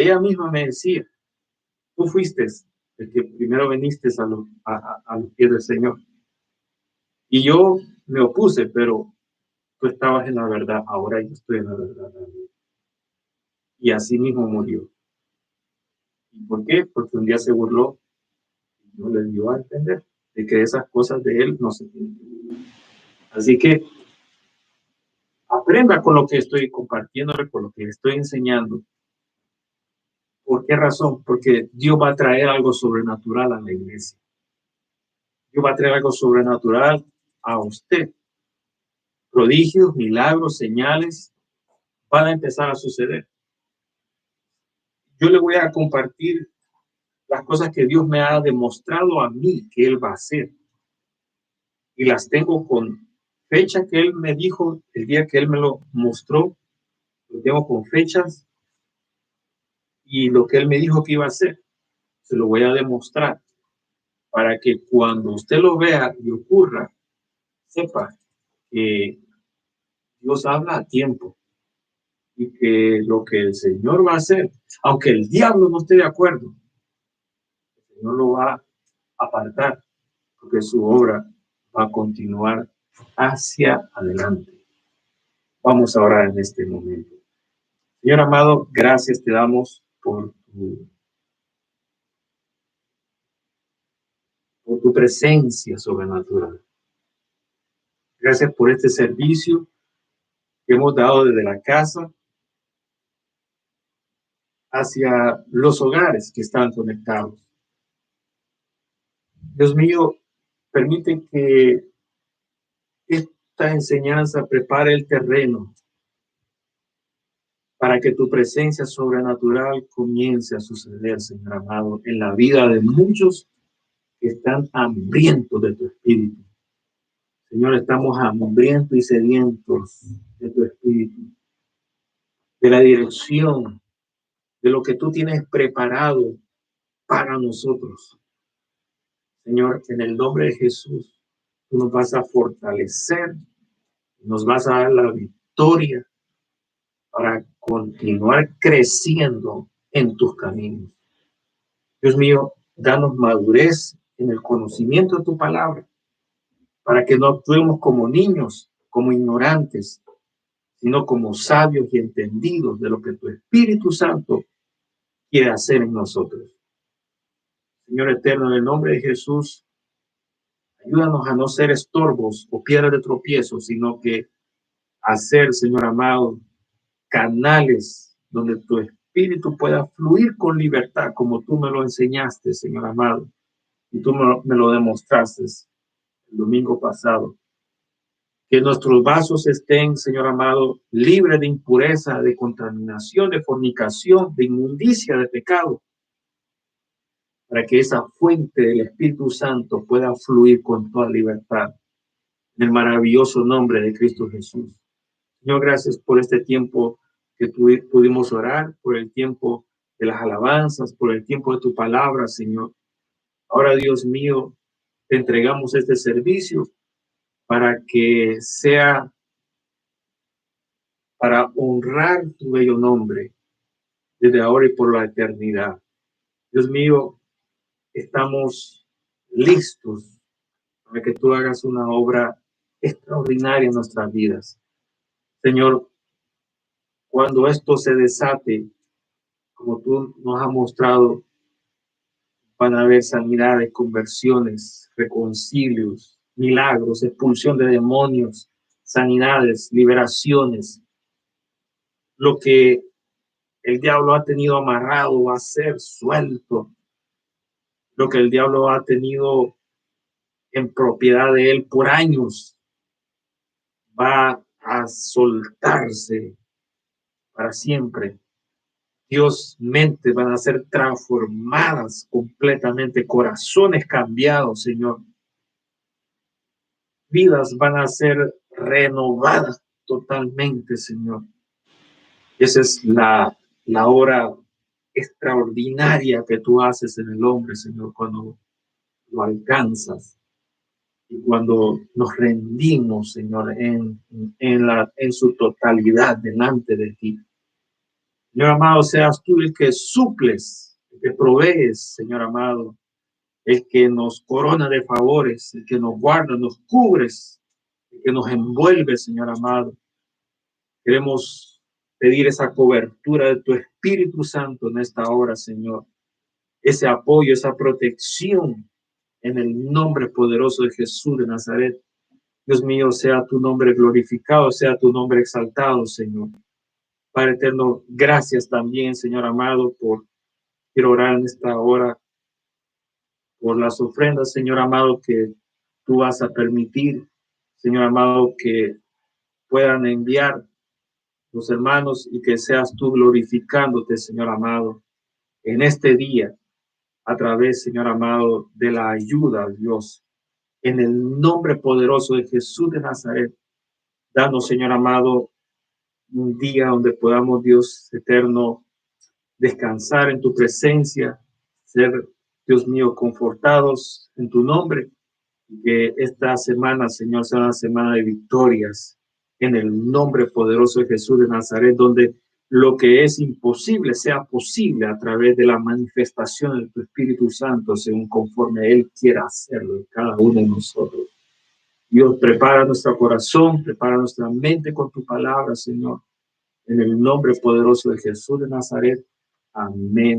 ella misma me decía, tú fuiste el que primero viniste a los pies del Señor. Y yo me opuse, pero tú estabas en la verdad, ahora yo estoy en la verdad también. Y así mismo murió. ¿Y por qué? Porque un día se burló y no le dio a entender de que esas cosas de él no se tienen. Así que aprenda con lo que estoy compartiendo, con lo que estoy enseñando. ¿Por qué razón? Porque Dios va a traer algo sobrenatural a la iglesia. Dios va a traer algo sobrenatural a usted. Prodigios, milagros, señales van a empezar a suceder. Yo le voy a compartir las cosas que Dios me ha demostrado a mí que Él va a hacer. Y las tengo con fecha que Él me dijo, el día que Él me lo mostró, lo tengo con fechas y lo que Él me dijo que iba a hacer, se lo voy a demostrar para que cuando usted lo vea y ocurra, sepa que Dios habla a tiempo y que lo que el Señor va a hacer, aunque el diablo no esté de acuerdo, el Señor lo va a apartar porque su obra va a continuar hacia adelante. Vamos a orar en este momento. Señor amado, gracias te damos por tu presencia sobrenatural. Gracias por este servicio que hemos dado desde la casa hacia los hogares que están conectados. Dios mío, permite que esta enseñanza prepare el terreno para que tu presencia sobrenatural comience a suceder, Señor amado, en la vida de muchos que están hambrientos de tu espíritu. Señor, estamos hambrientos y sedientos de tu espíritu, de la dirección, de lo que tú tienes preparado para nosotros. Señor, en el nombre de Jesús, tú nos vas a fortalecer, nos vas a dar la victoria para continuar creciendo en tus caminos. Dios mío, danos madurez en el conocimiento de tu palabra, para que no actuemos como niños, como ignorantes, sino como sabios y entendidos de lo que tu Espíritu Santo quiere hacer en nosotros. Señor eterno, en el nombre de Jesús, ayúdanos a no ser estorbos o piedras de tropiezo, sino que a ser, Señor amado, canales donde tu Espíritu pueda fluir con libertad, como tú me lo enseñaste, Señor amado, y tú me lo demostraste el domingo pasado. Que nuestros vasos estén, Señor amado, libres de impureza, de contaminación, de fornicación, de inmundicia, de pecado, para que esa fuente del Espíritu Santo pueda fluir con toda libertad. En el maravilloso nombre de Cristo Jesús. Señor, gracias por este tiempo que pudimos orar, por el tiempo de las alabanzas, por el tiempo de tu palabra, Señor. Ahora, Dios mío, te entregamos este servicio para que sea para honrar tu bello nombre desde ahora y por la eternidad. Dios mío, estamos listos para que tú hagas una obra extraordinaria en nuestras vidas. Señor, cuando esto se desate, como tú nos has mostrado, van a haber sanidades, conversiones, reconcilios, milagros, expulsión de demonios, sanidades, liberaciones. Lo que el diablo ha tenido amarrado va a ser suelto. Lo que el diablo ha tenido en propiedad de él por años va a soltarse para siempre. Dios, mentes van a ser transformadas completamente, corazones cambiados, Señor. Vidas van a ser renovadas totalmente, Señor. Esa es la obra extraordinaria que tú haces en el hombre, Señor, cuando lo alcanzas y cuando nos rendimos, Señor, en su totalidad delante de ti. Señor amado, seas tú el que suples, el que provees, Señor amado, el que nos corona de favores, el que nos guarda, nos cubres, el que nos envuelve, Señor amado. Queremos pedir esa cobertura de tu Espíritu Santo en esta hora, Señor. Ese apoyo, esa protección en el nombre poderoso de Jesús de Nazaret. Dios mío, sea tu nombre glorificado, sea tu nombre exaltado, Señor. Padre eterno, gracias también, Señor amado, quiero orar en esta hora por las ofrendas, Señor amado, que tú vas a permitir, Señor amado, que puedan enviar los hermanos y que seas tú glorificándote, Señor amado, en este día, a través, Señor amado, de la ayuda, Dios. En el nombre poderoso de Jesús de Nazaret, danos, Señor amado, un día donde podamos, Dios eterno, descansar en tu presencia, ser, Dios mío, confortados en tu nombre, y que esta semana, Señor, sea una semana de victorias, en el nombre poderoso de Jesús de Nazaret, donde lo que es imposible sea posible a través de la manifestación de tu Espíritu Santo, según conforme Él quiera hacerlo en cada uno de nosotros. Dios, prepara nuestro corazón, prepara nuestra mente con tu palabra, Señor, en el nombre poderoso de Jesús de Nazaret. Amén.